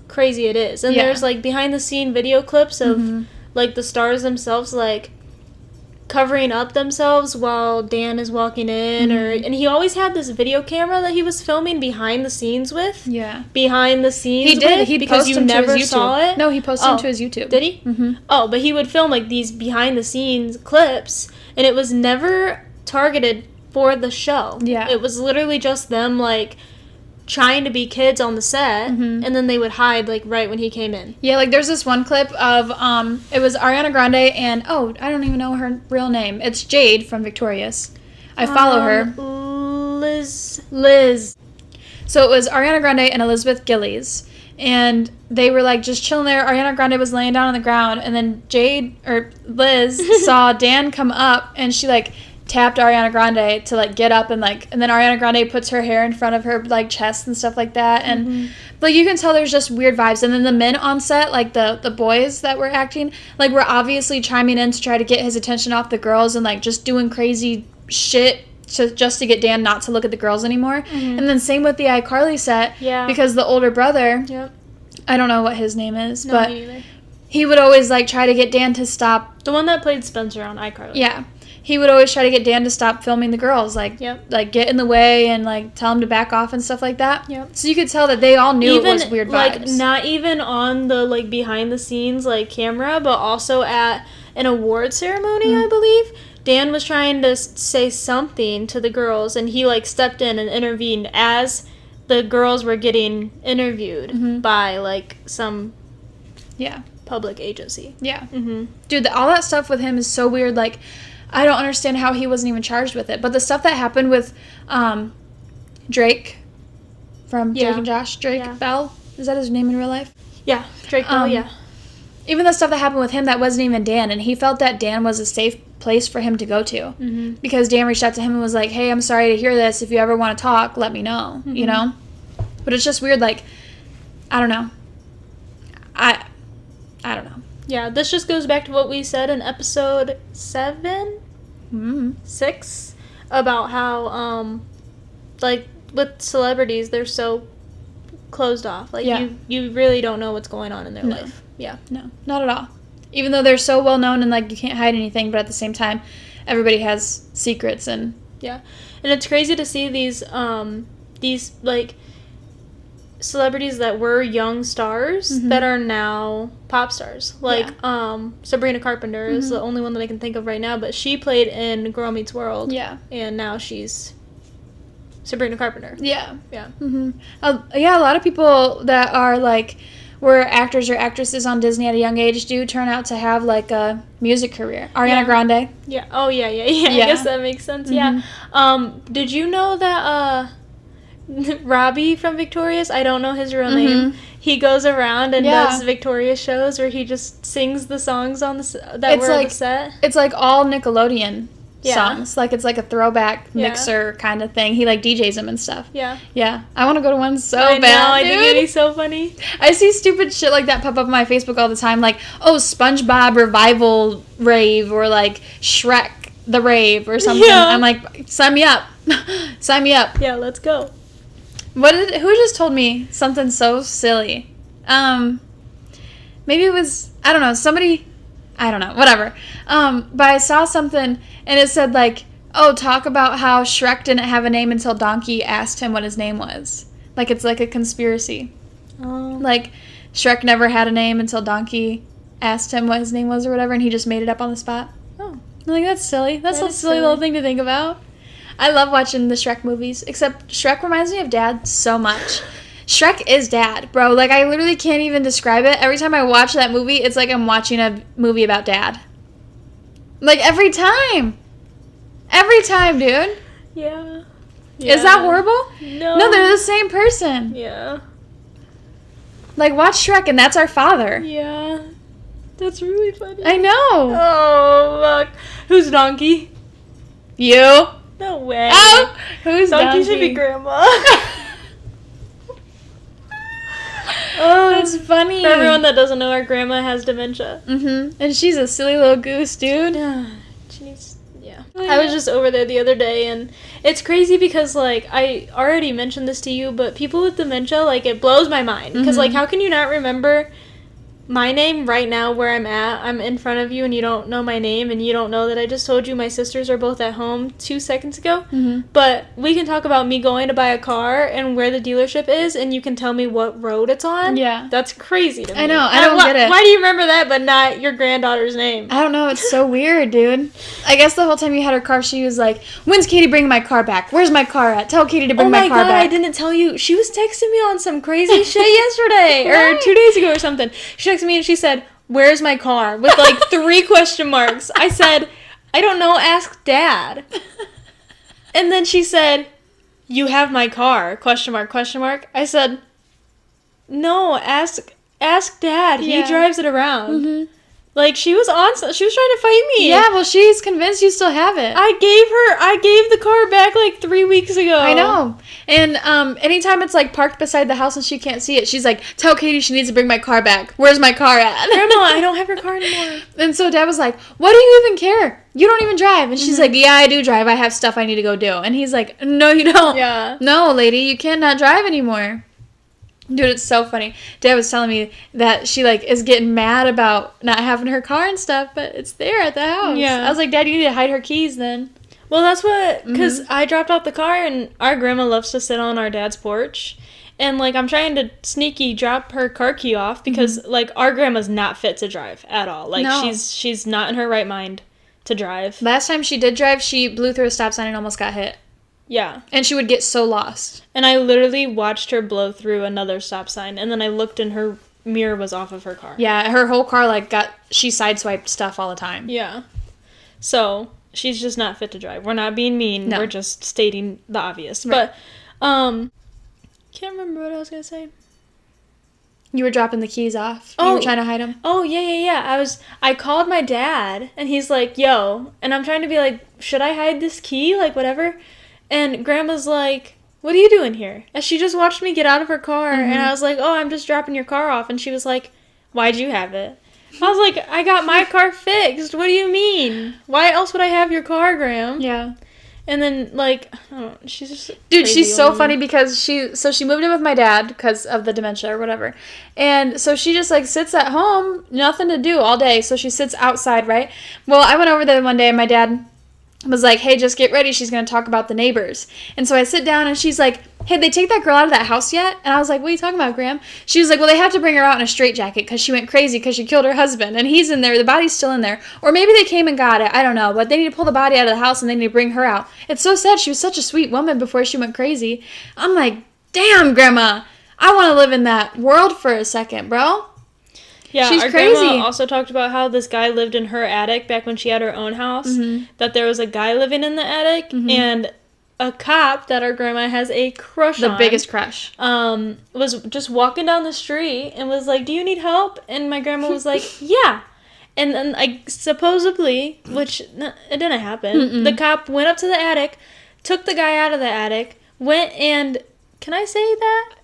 crazy it is. And there's, like, behind-the-scene video clips of... like, the stars themselves, like, covering up themselves while Dan is walking in, and he always had this video camera that he was filming behind the scenes with. Yeah. Behind the scenes He did. He because you never saw it. No, he posted them to his YouTube. Did he? Mm-hmm. Oh, but he would film, like, these behind-the-scenes clips, and it was never targeted for the show. Yeah. It was literally just them, like... trying to be kids on the set, and then they would hide, like, right when he came in. Yeah, like, there's this one clip of, it was Ariana Grande and, I don't even know her real name. It's Jade from Victorious. I follow her. Liz. So it was Ariana Grande and Elizabeth Gillies. And they were like just chilling there. Ariana Grande was laying down on the ground. And then Liz saw Dan come up. And she like tapped Ariana Grande to like get up. And then Ariana Grande puts her hair in front of her like chest and stuff like that. And like you can tell there's just weird vibes. And then the men on set, like the boys that were acting, like were obviously chiming in to try to get his attention off the girls. And like just doing crazy shit just to get Dan not to look at the girls anymore. And then same with the iCarly set. Yeah. Because the older brother, I don't know what his name is, but he would always like try to get Dan to stop. The one that played Spencer on iCarly. Yeah. He would always try to get Dan to stop filming the girls, like get in the way and like tell him to back off and stuff like that. So you could tell that they all knew it was weird vibes. Like not even on the like behind the scenes like camera, but also at an award ceremony, I believe. Dan was trying to say something to the girls, and he, like, stepped in and intervened as the girls were getting interviewed by, like, some public agency. Dude, all that stuff with him is so weird. Like, I don't understand how he wasn't even charged with it. But the stuff that happened with Drake from Drake and Josh, Drake Bell, is that his name in real life? Yeah, Drake Bell, Even the stuff that happened with him that wasn't even Dan, and he felt that Dan was a safe place for him to go to. Because Dan reached out to him and was like, hey, I'm sorry to hear this. If you ever want to talk, let me know, you know? But it's just weird, like, I don't know. I don't know. Yeah, this just goes back to what we said in episode 6, about how, like, with celebrities, they're so closed off. Like, you really don't know what's going on in their life. No, not at all. Even though they're so well known and like you can't hide anything, but at the same time, everybody has secrets and and it's crazy to see these like celebrities that were young stars that are now pop stars. Like Sabrina Carpenter is the only one that I can think of right now, but she played in Girl Meets World. And now she's Sabrina Carpenter. A lot of people that are like were actors or actresses on Disney at a young age do turn out to have like a music career. Ariana Grande. I guess that makes sense. Did you know that Robbie from Victorious, I don't know his real name, he goes around and does Victorious shows where he just sings the songs on the on the set? It's like all Nickelodeon songs. Like it's like a throwback mixer kind of thing. He like DJs them and stuff. I want to go to one so bad. I think it'd be so funny. I see stupid shit like that pop up on my Facebook all the time, like SpongeBob revival rave or like Shrek the rave or something. I'm like, sign me up. Sign me up. Yeah, let's go. Who just told me something so silly? Maybe it was, I don't know, somebody, I don't know, whatever. But I saw something and it said like, talk about how Shrek didn't have a name until Donkey asked him what his name was. Like it's like a conspiracy. Like Shrek never had a name until Donkey asked him what his name was or whatever, and he just made it up on the spot. I'm like, that's silly. That's a silly little thing to think about. I love watching the Shrek movies, except Shrek reminds me of Dad so much. Shrek is Dad, bro. Like, I literally can't even describe it. Every time I watch that movie, it's like I'm watching a movie about Dad. Like, every time. Every time, dude. Yeah. Is that horrible? No, they're the same person. Yeah. Like, watch Shrek, and that's our father. Yeah. That's really funny. I know. Oh, look. Who's Donkey? You. No way. Oh, who's Donkey? Should be Grandma. Oh, that's funny. For everyone that doesn't know, our grandma has dementia. And she's a silly little goose, dude. I was just over there the other day, and it's crazy because, like, I already mentioned this to you, but people with dementia, like, it blows my mind. Because, like, how can you not remember my name right now where I'm at? I'm in front of you, and you don't know my name, and you don't know that I just told you my sisters are both at home 2 seconds ago. But we can talk about me going to buy a car and where the dealership is, and you can tell me what road it's on. Yeah. That's crazy to me. I know. I don't get it. Why do you remember that, but not your granddaughter's name? I don't know. It's so weird, dude. I guess the whole time you had her car, she was like, when's Katie bringing my car back? Where's my car at? Tell Katie to bring my car back. I didn't tell you. She was texting me on some crazy shit yesterday or 2 days ago or something. She texted me and she said, where's my car? With like 3 question marks. I said, I don't know, ask Dad. And then she said, you have my car, question mark, question mark. I said, no, ask Dad. He drives it around. Mm-hmm. Like, she was trying to fight me. Yeah, well, she's convinced you still have it. I gave the car back, like, 3 weeks ago. I know. And anytime it's, like, parked beside the house and she can't see it, she's like, tell Katie she needs to bring my car back. Where's my car at? Grandma, I don't have your car anymore. And so Dad was like, why do you even care? You don't even drive. And she's like, yeah, I do drive. I have stuff I need to go do. And he's like, no, you don't. Yeah. No, lady, you cannot drive anymore. Dude, it's so funny. Dad was telling me that she, like, is getting mad about not having her car and stuff, but it's there at the house. Yeah. I was like, Dad, you need to hide her keys then. Well, that's what, because I dropped off the car, and our grandma loves to sit on our dad's porch. And, like, I'm trying to sneaky drop her car key off because, like, our grandma's not fit to drive at all. Like, no. she's not in her right mind to drive. Last time she did drive, she blew through a stop sign and almost got hit. Yeah. And she would get so lost. And I literally watched her blow through another stop sign, and then I looked and her mirror was off of her car. Yeah, her whole car, like, she sideswiped stuff all the time. Yeah. So, she's just not fit to drive. We're not being mean. No. We're just stating the obvious. Right. But, can't remember what I was going to say. You were dropping the keys off. You were trying to hide them. Oh, yeah. I called my dad, and he's like, yo. And I'm trying to be like, should I hide this key? Like, whatever. And Grandma's like, what are you doing here? And she just watched me get out of her car, and I was like, oh, I'm just dropping your car off. And she was like, why'd you have it? I was like, I got my car fixed. What do you mean? Why else would I have your car, Gram? Yeah. And then, like, I don't know, she's just Dude, she's so funny because she moved in with my dad because of the dementia or whatever. And so she just, like, sits at home, nothing to do all day. So she sits outside, right? Well, I went over there one day and my dad was like, hey, just get ready. She's going to talk about the neighbors. And so I sit down and she's like, hey, they take that girl out of that house yet? And I was like, what are you talking about, Graham? She was like, well, they have to bring her out in a straitjacket because she went crazy because she killed her husband. And he's in there. The body's still in there. Or maybe they came and got it. I don't know. But they need to pull the body out of the house and they need to bring her out. It's so sad. She was such a sweet woman before she went crazy. I'm like, damn, Grandma. I want to live in that world for a second, bro. Yeah, she's our crazy. Grandma also talked about how this guy lived in her attic back when she had her own house, that there was a guy living in the attic, and a cop that our grandma has a crush on. The biggest crush. Was just walking down the street and was like, do you need help? And my grandma was like, yeah. And then, like, supposedly, which it didn't happen, the cop went up to the attic, took the guy out of the attic, went and, can I say that?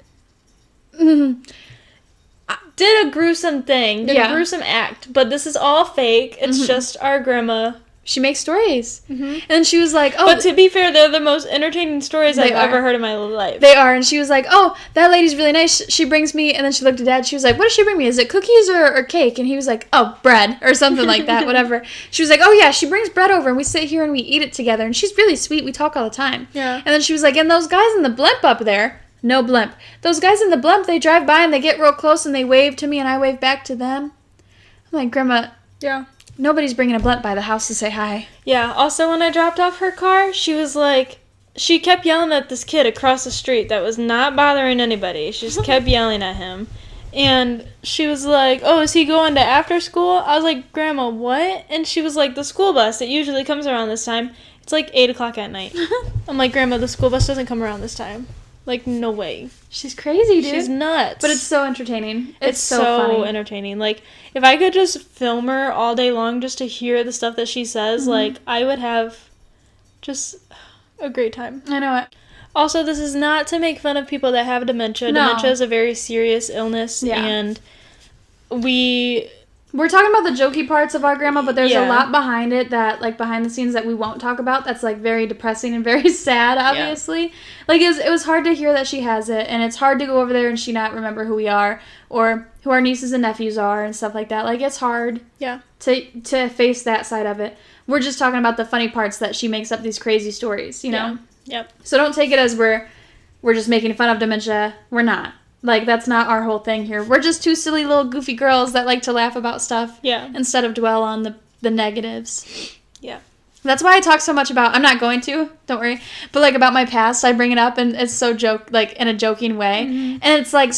Did a gruesome thing, a gruesome act, but this is all fake. It's just our grandma. She makes stories. And she was like, oh. But to be fair, they're the most entertaining stories I've ever heard in my life. They are. And she was like, oh, that lady's really nice. She brings me, and then she looked at Dad. She was like, what does she bring me? Is it cookies or cake? And he was like, oh, bread or something like that, whatever. She was like, oh, yeah, she brings bread over, and we sit here and we eat it together. And she's really sweet. We talk all the time. Yeah. And then she was like, and those guys in the blimp up there. No blimp. Those guys in the blimp, they drive by and they get real close and they wave to me and I wave back to them. I'm like, Grandma, nobody's bringing a blimp by the house to say hi. Yeah, also when I dropped off her car, she was like, she kept yelling at this kid across the street that was not bothering anybody. She just kept yelling at him. And she was like, oh, is he going to after school? I was like, Grandma, what? And she was like, the school bus, it usually comes around this time. It's like 8 o'clock at night. I'm like, Grandma, the school bus doesn't come around this time. Like, no way. She's crazy, dude. She's nuts. But it's so entertaining. It's so funny. Entertaining. Like, if I could just film her all day long just to hear the stuff that she says, like, I would have just a great time. I know it. Also, this is not to make fun of people that have dementia. No. Dementia is a very serious illness, and we're talking about the jokey parts of our grandma, but there's a lot behind it that, like, behind the scenes that we won't talk about that's, like, very depressing and very sad, obviously. Yeah. Like, it was hard to hear that she has it, and it's hard to go over there and she not remember who we are or who our nieces and nephews are and stuff like that. Like, it's hard to face that side of it. We're just talking about the funny parts that she makes up these crazy stories, you know? Yep. So don't take it as we're just making fun of dementia. We're not. Like, that's not our whole thing here. We're just two silly little goofy girls that like to laugh about stuff instead of dwell on the negatives. Yeah. That's why I talk so much about, I'm not going to, don't worry, but, like, about my past, I bring it up, and it's so in a joking way. And it's, like,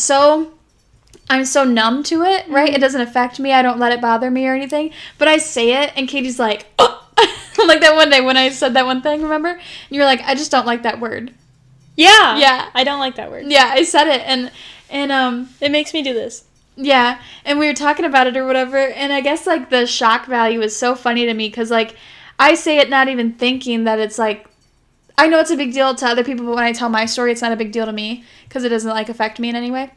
I'm so numb to it, right? It doesn't affect me. I don't let it bother me or anything. But I say it, and Katie's like, oh! Like that one day when I said that one thing, remember? And you're like, I just don't like that word. Yeah. Yeah. I don't like that word. Yeah, I said it, and It makes me do this. yeah, and we were talking about it or whatever, and I guess, like, the shock value is so funny to me, because, like, I say it not even thinking that it's, like, I know it's a big deal to other people, but when I tell my story, it's not a big deal to me, because it doesn't, like, affect me in any way.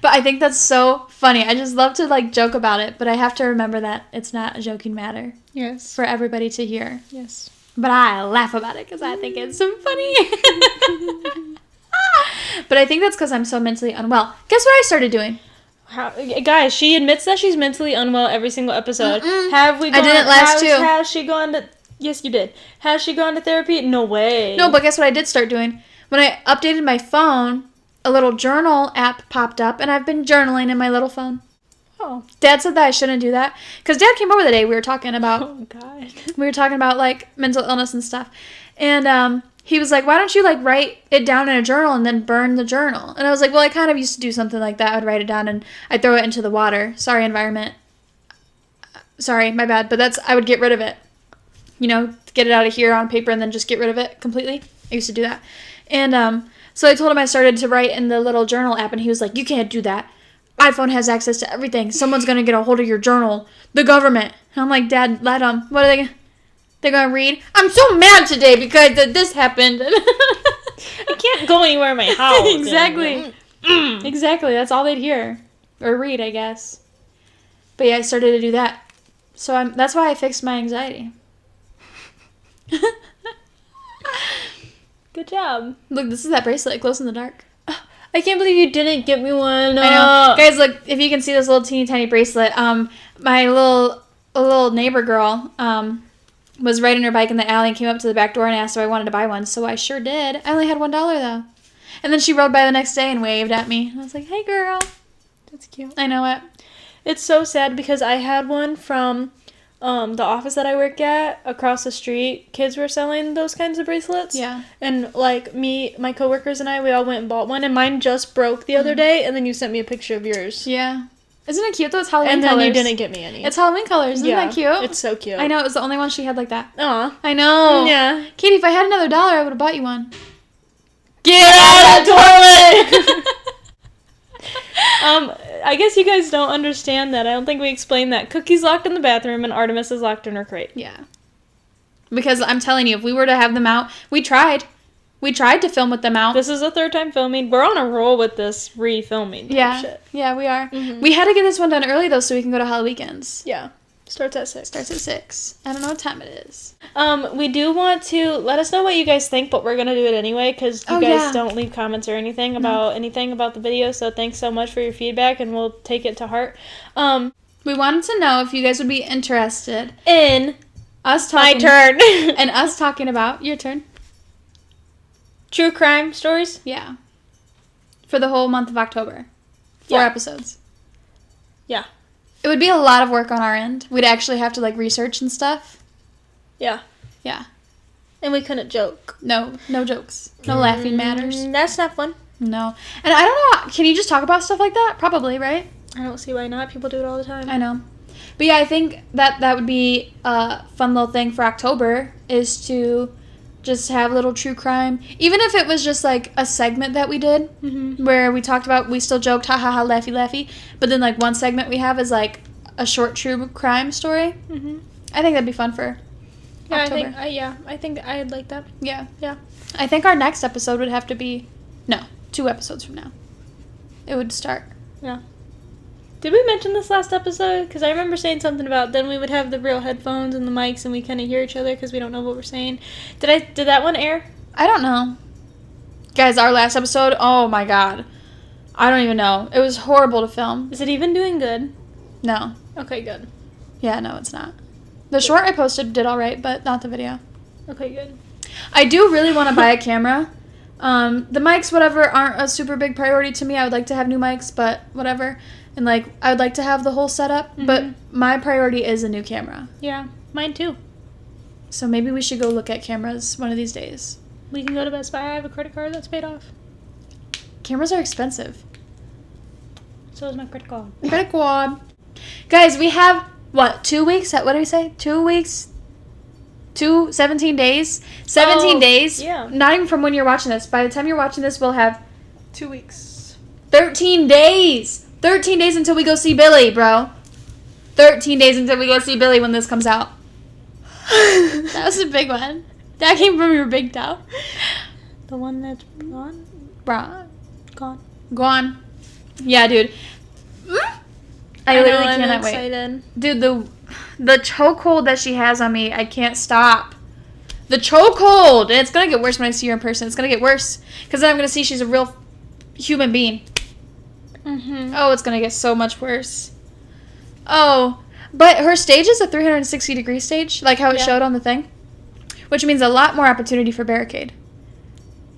But I think that's so funny. I just love to, like, joke about it, but I have to remember that it's not a joking matter. Yes. For everybody to hear. Yes. But I laugh about it, because I think it's so funny. But I think that's because I'm so mentally unwell. Guess what I started doing? Guys, she admits that she's mentally unwell every single episode. Mm-mm. Have we gone, I didn't last two. Has she gone to... Yes, you did. Has she gone to therapy? No way. No, but guess what I did start doing? When I updated my phone, a little journal app popped up, and I've been journaling in my little phone. Oh. Dad said that I shouldn't do that. Because Dad came over the day we were talking about... Oh, God. We were talking about, like, mental illness and stuff. And, he was like, why don't you, like, write it down in a journal and then burn the journal? And I was like, well, I kind of used to do something like that. I'd write it down and I'd throw it into the water. Sorry, environment. Sorry, my bad. But I would get rid of it. You know, get it out of here on paper and then just get rid of it completely. I used to do that. And, so I told him I started to write in the little journal app, and he was like, you can't do that. iPhone has access to everything. Someone's going to get a hold of your journal. The government. And I'm like, Dad, let them. What are they going to... They're going to read, I'm so mad today because this happened. I can't go anywhere in my house. Exactly. Exactly. That's all they'd hear. Or read, I guess. But yeah, I started to do that. So that's why I fixed my anxiety. Good job. Look, this is that bracelet. It glows in the dark. I can't believe you didn't get me one. I know. Guys, look, if you can see this little teeny tiny bracelet, my little neighbor girl, was riding her bike in the alley and came up to the back door and asked if I wanted to buy one. So I sure did. I only had $1 though. And then she rode by the next day and waved at me. And I was like, hey girl. That's cute. I know it. It's so sad because I had one from the office that I work at across the street. Kids were selling those kinds of bracelets. Yeah. And like my coworkers and I, we all went and bought one. And mine just broke the other day. And then you sent me a picture of yours. Yeah. Isn't it cute though? It's Halloween colors. colors. And then you didn't get me any. It's Halloween colors. Isn't that cute? It's so cute. I know. It was the only one she had like that. Aw. I know. Yeah. Katie, if I had another $1, I would have bought you one. Get out of the toilet! I guess you guys don't understand that. I don't think we explained that. Cookie's locked in the bathroom and Artemis is locked in her crate. Yeah. Because I'm telling you, if we were to have them out, we tried. We tried to film with them out. This is the third time filming. We're on a roll with this re-filming type shit. Yeah, we are. Mm-hmm. We had to get this one done early, though, so we can go to Halloween Weekends. Yeah. Starts at 6. Starts at 6. I don't know what time it is. We do want to let us know what you guys think, but we're going to do it anyway because you guys don't leave comments or anything about anything about the video. So thanks so much for your feedback, and we'll take it to heart. We wanted to know if you guys would be interested in us talking. My turn. And us talking about your turn. True crime stories? Yeah. For the whole month of October. 4 episodes. Yeah. It would be a lot of work on our end. We'd actually have to, like, research and stuff. Yeah. Yeah. And we couldn't joke. No jokes. No laughing matters. That's not fun. No. And I don't know, can you just talk about stuff like that? Probably, right? I don't see why not. People do it all the time. I know. But yeah, I think that would be a fun little thing for October, is to just have little true crime. Even if it was just like a segment that we did, where we talked about, we still joked, ha ha ha, laughy laughy, but then like one segment we have is like a short true crime story. I think that'd be fun for October. I think I'd like that. Yeah. Yeah. I think our next episode would have to be, 2 episodes from now. It would start. Yeah. Did we mention this last episode? Because I remember saying something about then we would have the real headphones and the mics and we kind of hear each other because we don't know what we're saying. Did that one air? I don't know. Guys, our last episode, oh my god. I don't even know. It was horrible to film. Is it even doing good? No. Okay, good. Yeah, no, it's not. The short I posted did alright, but not the video. Okay, good. I do really want to buy a camera. The mics, whatever, aren't a super big priority to me. I would like to have new mics, but whatever. And, like, I would like to have the whole setup, but my priority is a new camera. Yeah, mine too. So maybe we should go look at cameras one of these days. We can go to Best Buy. I have a credit card that's paid off. Cameras are expensive. So is my credit card. Credit card. Guys, we have, 2 weeks? What did we say? 2 weeks? 17 days. 17 days. Yeah. Not even from when you're watching this. By the time you're watching this, we'll have 2 weeks. 13 days. 13 days until we go see Billy, bro. 13 days until we go see Billy when this comes out. That was a big one. That came from your big toe. The one that's gone? Gone. Yeah, dude. I literally cannot wait. Dude, the chokehold that she has on me, I can't stop. The chokehold! And it's going to get worse when I see her in person. It's going to get worse. Because then I'm going to see she's a real human being. Mm-hmm. Oh, it's going to get so much worse. Oh. But her stage is a 360-degree stage, like how it showed on the thing. Which means a lot more opportunity for barricade.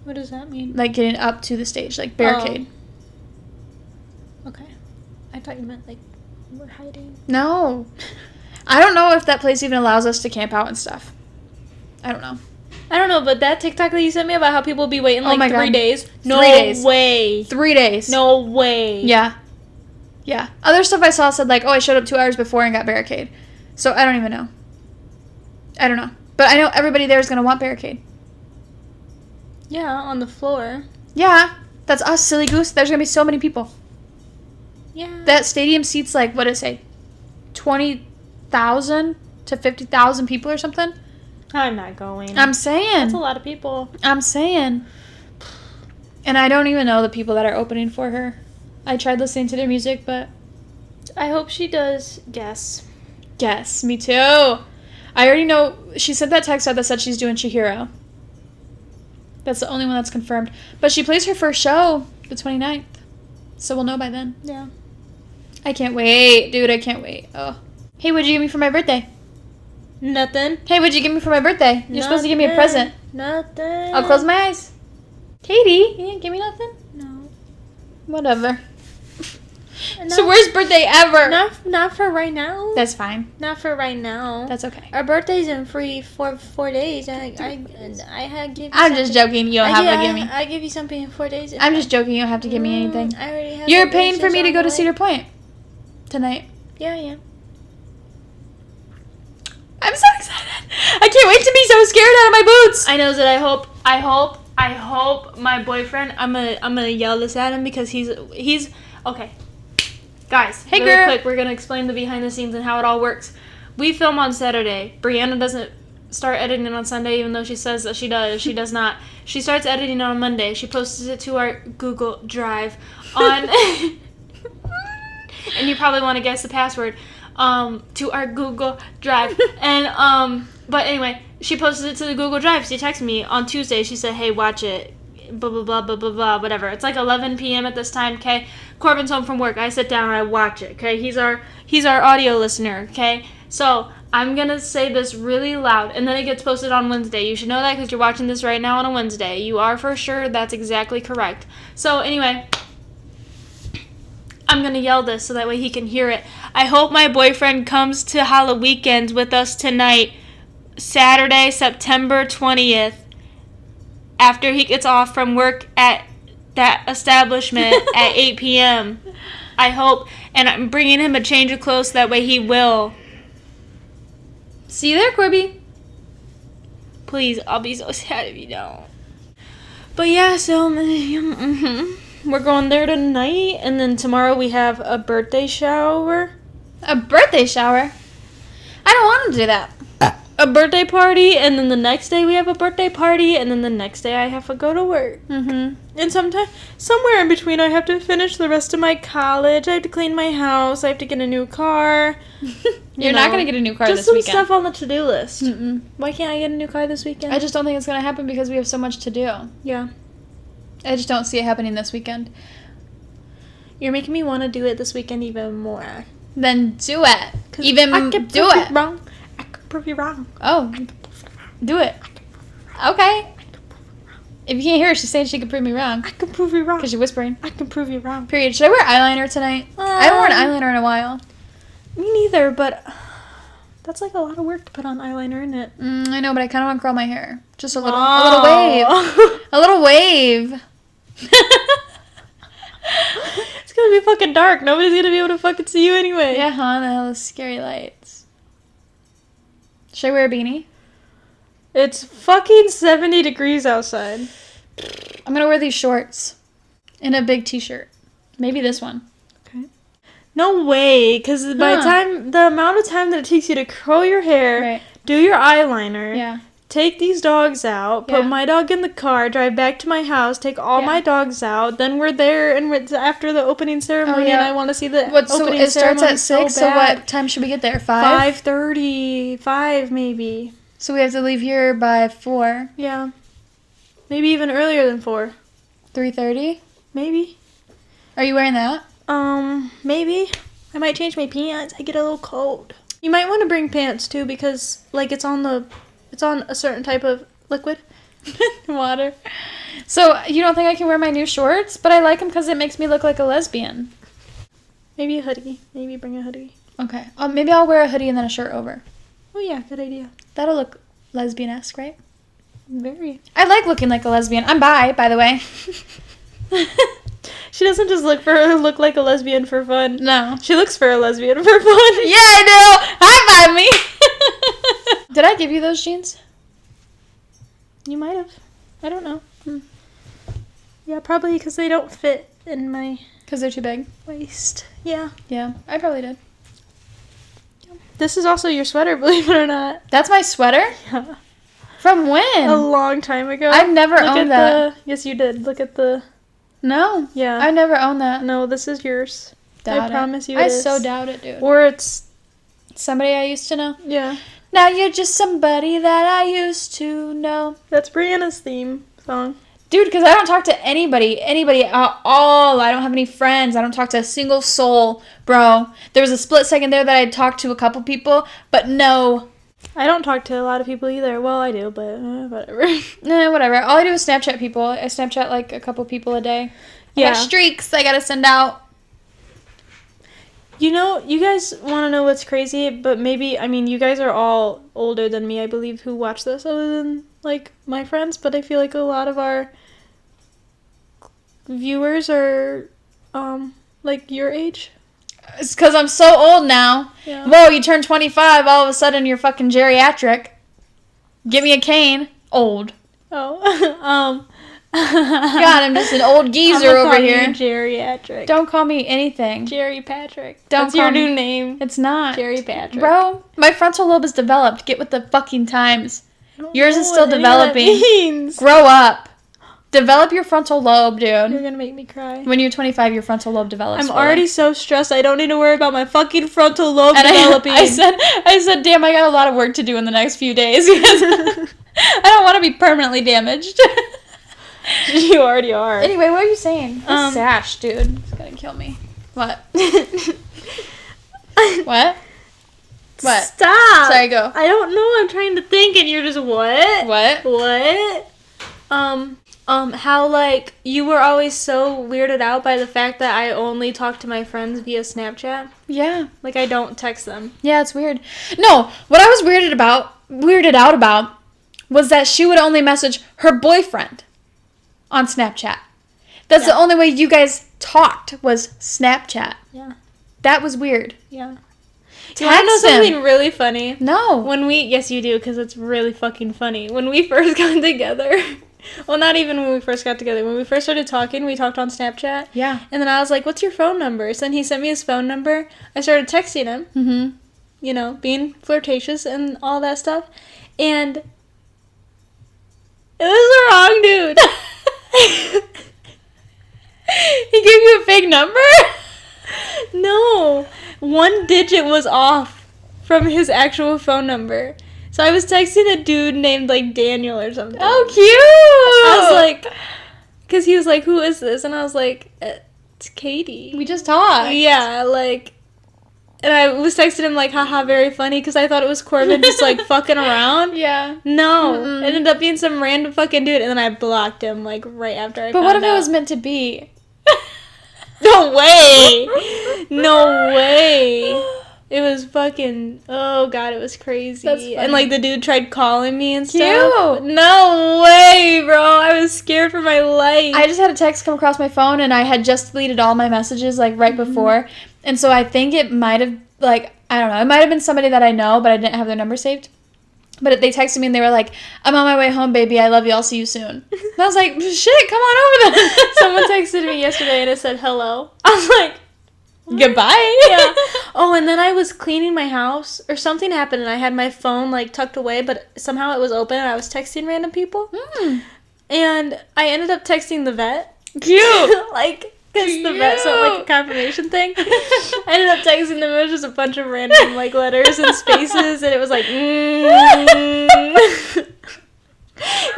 What does that mean? Like getting up to the stage, like barricade. Oh. Okay. I thought you meant, like, we're hiding. No. I don't know if that place even allows us to camp out and stuff. I don't know, but that TikTok that you sent me about how people be waiting, like, 3 days. No 3 days. way. 3 days. No way. Yeah. Yeah. Other stuff I saw said, like, oh, I showed up 2 hours before and got barricade. So I don't even know. I don't know. But I know everybody there is going to want barricade. Yeah, on the floor. Yeah. That's us, silly goose. There's going to be so many people. Yeah. That stadium seats, like, what did it say? 20,000 to 50,000 people or something? I'm not going. I'm saying. That's a lot of people. I'm saying. And I don't even know the people that are opening for her. I tried listening to their music, but... I hope she does guess. Yes, me too. I already know... She sent that text out that said she's doing Chihiro. That's the only one that's confirmed. But she plays her first show the 29th. So we'll know by then. Yeah. I can't wait. Dude, I can't wait. Oh. Hey, what'd you give me for my birthday? Nothing. Hey, what'd you give me for my birthday? You're supposed to give me a present. Nothing. I'll close my eyes. Katie, you didn't give me nothing? No. Whatever. It's the worst birthday ever. Not for right now. That's fine. Not for right now. That's okay. Our birthday's in 4 days. I had give you I'm just joking. You don't have to give me. I give you something in 4 days. I'm just joking. You don't have to give me anything. I already have. You're paying for me to go to Cedar Point tonight. Yeah. I'm so excited. I can't wait to be so scared out of my boots. I know that I hope my boyfriend, I'm gonna yell this at him because he's okay. Guys, hey, really girl. quick, we're gonna explain the behind the scenes and how it all works. We film on Saturday. Brianna doesn't start editing on Sunday, even though she says that she does. She does not. She starts editing on Monday. She posts it to our Google Drive on, and you probably want to guess the password, to our Google Drive. And, but anyway, she posted it to the Google Drive. She texted me on Tuesday. She said, hey, watch it. Blah, blah, blah, blah, blah, blah, whatever. It's like 11 p.m. at this time, okay? Corbin's home from work. I sit down and I watch it, okay? He's our audio listener, okay? So I'm going to say this really loud, and then it gets posted on Wednesday. You should know that because you're watching this right now on a Wednesday. You are for sure. That's exactly correct. So anyway, I'm going to yell this so that way he can hear it. I hope my boyfriend comes to Halloween with us tonight, Saturday, September 20th. After he gets off from work at that establishment at 8 p.m. I hope. And I'm bringing him a change of clothes so that way he will. See you there, Corby. Please, I'll be so sad if you don't. But yeah, so we're going there tonight. And then tomorrow we have a birthday shower. A birthday shower? I don't want to do that. A birthday party, and then the next day we have a birthday party, and then the next day I have to go to work. Mm-hmm. And somewhere in between, I have to finish the rest of my college. I have to clean my house. I have to get a new car. You're not going to get a new car this weekend. Just some stuff on the to-do list. Mm-mm. Why can't I get a new car this weekend? I just don't think it's going to happen because we have so much to do. Yeah. I just don't see it happening this weekend. You're making me want to do it this weekend even more. Then do it. I can do prove it. You wrong. I can prove you wrong. Oh. Do it. Okay. If you can't hear her, she's saying she can prove me wrong. I can prove you wrong. Because you're whispering. I can prove you wrong. Period. Should I wear eyeliner tonight? I haven't worn eyeliner in a while. Me neither, but that's like a lot of work to put on eyeliner, isn't it? I know, but I kind of want to curl my hair. Just a little wave. A little wave. It's gonna be fucking dark. Nobody's gonna be able to fucking see you anyway. Yeah, huh? The hell is scary lights. Should I wear a beanie? It's fucking 70 degrees outside. I'm gonna wear these shorts and a big t-shirt. Maybe this one. Okay. No way, because by the amount of time that it takes you to curl your hair, do your eyeliner, take these dogs out, put my dog in the car, drive back to my house, take all my dogs out, then we're there and we're after the opening ceremony and I want to see the opening ceremony. So it starts at 6, so what time should we get there? 5? 5:30, 5 maybe. So we have to leave here by 4. Yeah. Maybe even earlier than 4. 3:30? Maybe. Are you wearing that? Maybe. I might change my pants. I get a little cold. You might want to bring pants too because like it's on a certain type of liquid. Water. So you don't think I can wear my new shorts? But I like them because it makes me look like a lesbian. Maybe a hoodie. Maybe bring a hoodie. Okay. Maybe I'll wear a hoodie and then a shirt over. Oh yeah, good idea. That'll look lesbian-esque, right? Very. I like looking like a lesbian. I'm bi, by the way. She doesn't just look like a lesbian for fun. No. She looks for a lesbian for fun. Yeah, I do. High five me. Did I give you those jeans? You might have. I don't know. Yeah, probably because they don't fit in my... Because they're too big? Waist. Yeah. Yeah, I probably did. This is also your sweater, believe it or not. That's my sweater? Yeah. From when? A long time ago. I've never owned that. Yes, you did. Look at the... No. Yeah. I never owned that. No, this is yours. Doubt I promise you I it is. so doubt it, dude. Or it's... Somebody I used to know? Yeah. Now you're just somebody that I used to know. That's Brianna's theme song. Dude, because I don't talk to anybody at all. I don't have any friends. I don't talk to a single soul, bro. There was a split second there that I talked to a couple people, but no. I don't talk to a lot of people either. Well, I do, but whatever. Nah, whatever. All I do is Snapchat people. I Snapchat like a couple people a day. Yeah. I got streaks I gotta send out. You know, you guys want to know what's crazy, but maybe, I mean, you guys are all older than me, I believe, who watch this, other than, like, my friends, but I feel like a lot of our viewers are, like, your age. It's because I'm so old now. Yeah. Whoa, you turn 25, all of a sudden you're fucking geriatric. Give me a cane. Old. Oh, God, I'm just an old geezer over here. Geriatric. Don't call me anything. Jerry Patrick. That's your new name. It's not. Jerry Patrick. Bro, my frontal lobe is developed. Get with the fucking times. Yours is still developing. Grow up. Develop your frontal lobe, dude. You're gonna make me cry. When you're 25, your frontal lobe develops. I'm already so stressed. I don't need to worry about my fucking frontal lobe developing. I said, damn, I got a lot of work to do in the next few days. I don't want to be permanently damaged. You already are. Anyway, what are you saying? This sash, dude. It's gonna kill me. What? What? What? Stop. Sorry, go. I don't know. I'm trying to think, and you're just what? What? How like you were always so weirded out by the fact that I only talk to my friends via Snapchat. Yeah. Like I don't text them. Yeah, it's weird. No, what I was weirded out about was that she would only message her boyfriend on Snapchat. That's the only way you guys talked was Snapchat. Yeah. That was weird. Yeah. Do you want to know something really funny? No. Yes, you do, because it's really fucking funny. When we first got together, well, not even when we first got together. When we first started talking, we talked on Snapchat. Yeah. And then I was like, what's your phone number? So then he sent me his phone number. I started texting him. Mm-hmm. You know, being flirtatious and all that stuff. And it was the wrong dude. He gave you a fake number? No. One digit was off from his actual phone number. So I was texting a dude named, like, Daniel or something. Oh, cute! I was like, because he was like, who is this? And I was like, it's Katie. We just talked. Yeah, like, and I was texting him, like, haha, very funny, because I thought it was Corbin just, like, fucking around. Yeah. No. Mm-mm. It ended up being some random fucking dude, and then I blocked him, like, right after I found out. But what if it was meant to be? No way! No way! It was fucking, oh god, it was crazy. That's funny. And like the dude tried calling me and stuff. Cute! No way, bro! I was scared for my life. I just had a text come across my phone and I had just deleted all my messages like right before. And so I think it might have, like, I don't know, it might have been somebody that I know, but I didn't have their number saved. But they texted me and they were like, I'm on my way home, baby. I love you. I'll see you soon. And I was like, shit, come on over then. Someone texted me yesterday and it said hello. I was like, goodbye. Yeah. Oh, and then I was cleaning my house or something happened and I had my phone like tucked away, but somehow it was open and I was texting random people. And I ended up texting the vet. Cute. Like, because the vet sent like a confirmation thing. I ended up texting them. It was just a bunch of random like letters and spaces, and it was like,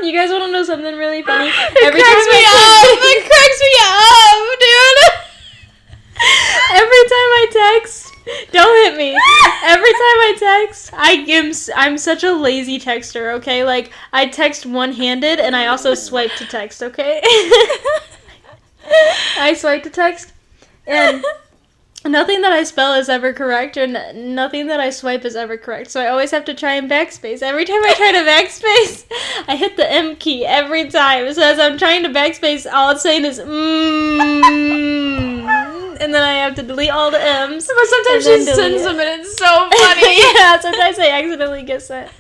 You guys want to know something really funny? It cracks me up, dude. Every time I text, don't hit me. Every time I text, I'm such a lazy texter. Okay, like I text one-handed, and I also swipe to text. Okay. I swipe to text, and nothing that I spell is ever correct, or nothing that I swipe is ever correct. So I always have to try and backspace. Every time I try to backspace, I hit the M key every time. So as I'm trying to backspace, all it's saying is and then I have to delete all the M's. But sometimes she sends them, and it's so funny. Yeah, sometimes I accidentally get sent.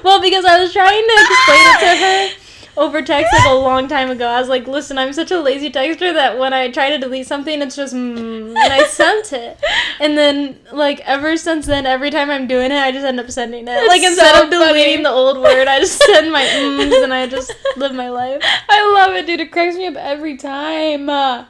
Well, because I was trying to explain it to her over text like a long time ago. I was like, listen, I'm such a lazy texter that when I try to delete something, it's just and I sent it. And then, like, ever since then, every time I'm doing it, I just end up sending it. That's like, instead so of deleting the old word, I just send my and I just live my life. I love it, dude. It cracks me up every time.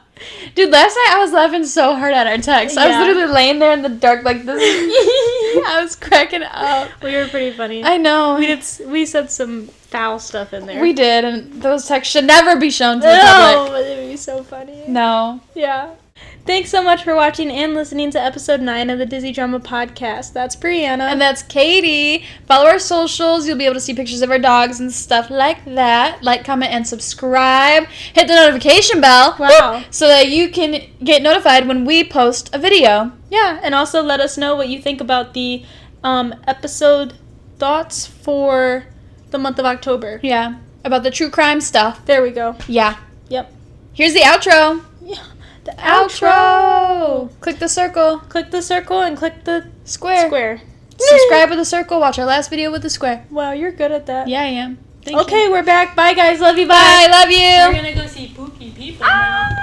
Dude, last night I was laughing so hard at our text. I was literally laying there in the dark like this. I was cracking up. We were pretty funny. I know. We said some foul stuff in there. We did, and those texts should never be shown to the public. public. No, but it would be so funny. No. Yeah. Thanks so much for watching and listening to episode 9 of the Dizzy Drama Podcast. That's Brianna. And that's Katie. Follow our socials. You'll be able to see pictures of our dogs and stuff like that. Like, comment, and subscribe. Hit the notification bell. Wow. So that you can get notified when we post a video. Yeah, and also let us know what you think about the episode thoughts for the month of October. Yeah. About the true crime stuff. There we go. Yeah. Yep. Here's the outro. Yeah. The outro. Click the circle. Click the circle and click the square. Subscribe with the circle. Watch our last video with the square. Wow, you're good at that. Yeah, I am. Okay, we're back. Bye, guys. Love you. Bye. Love you. We're gonna go see spooky people now.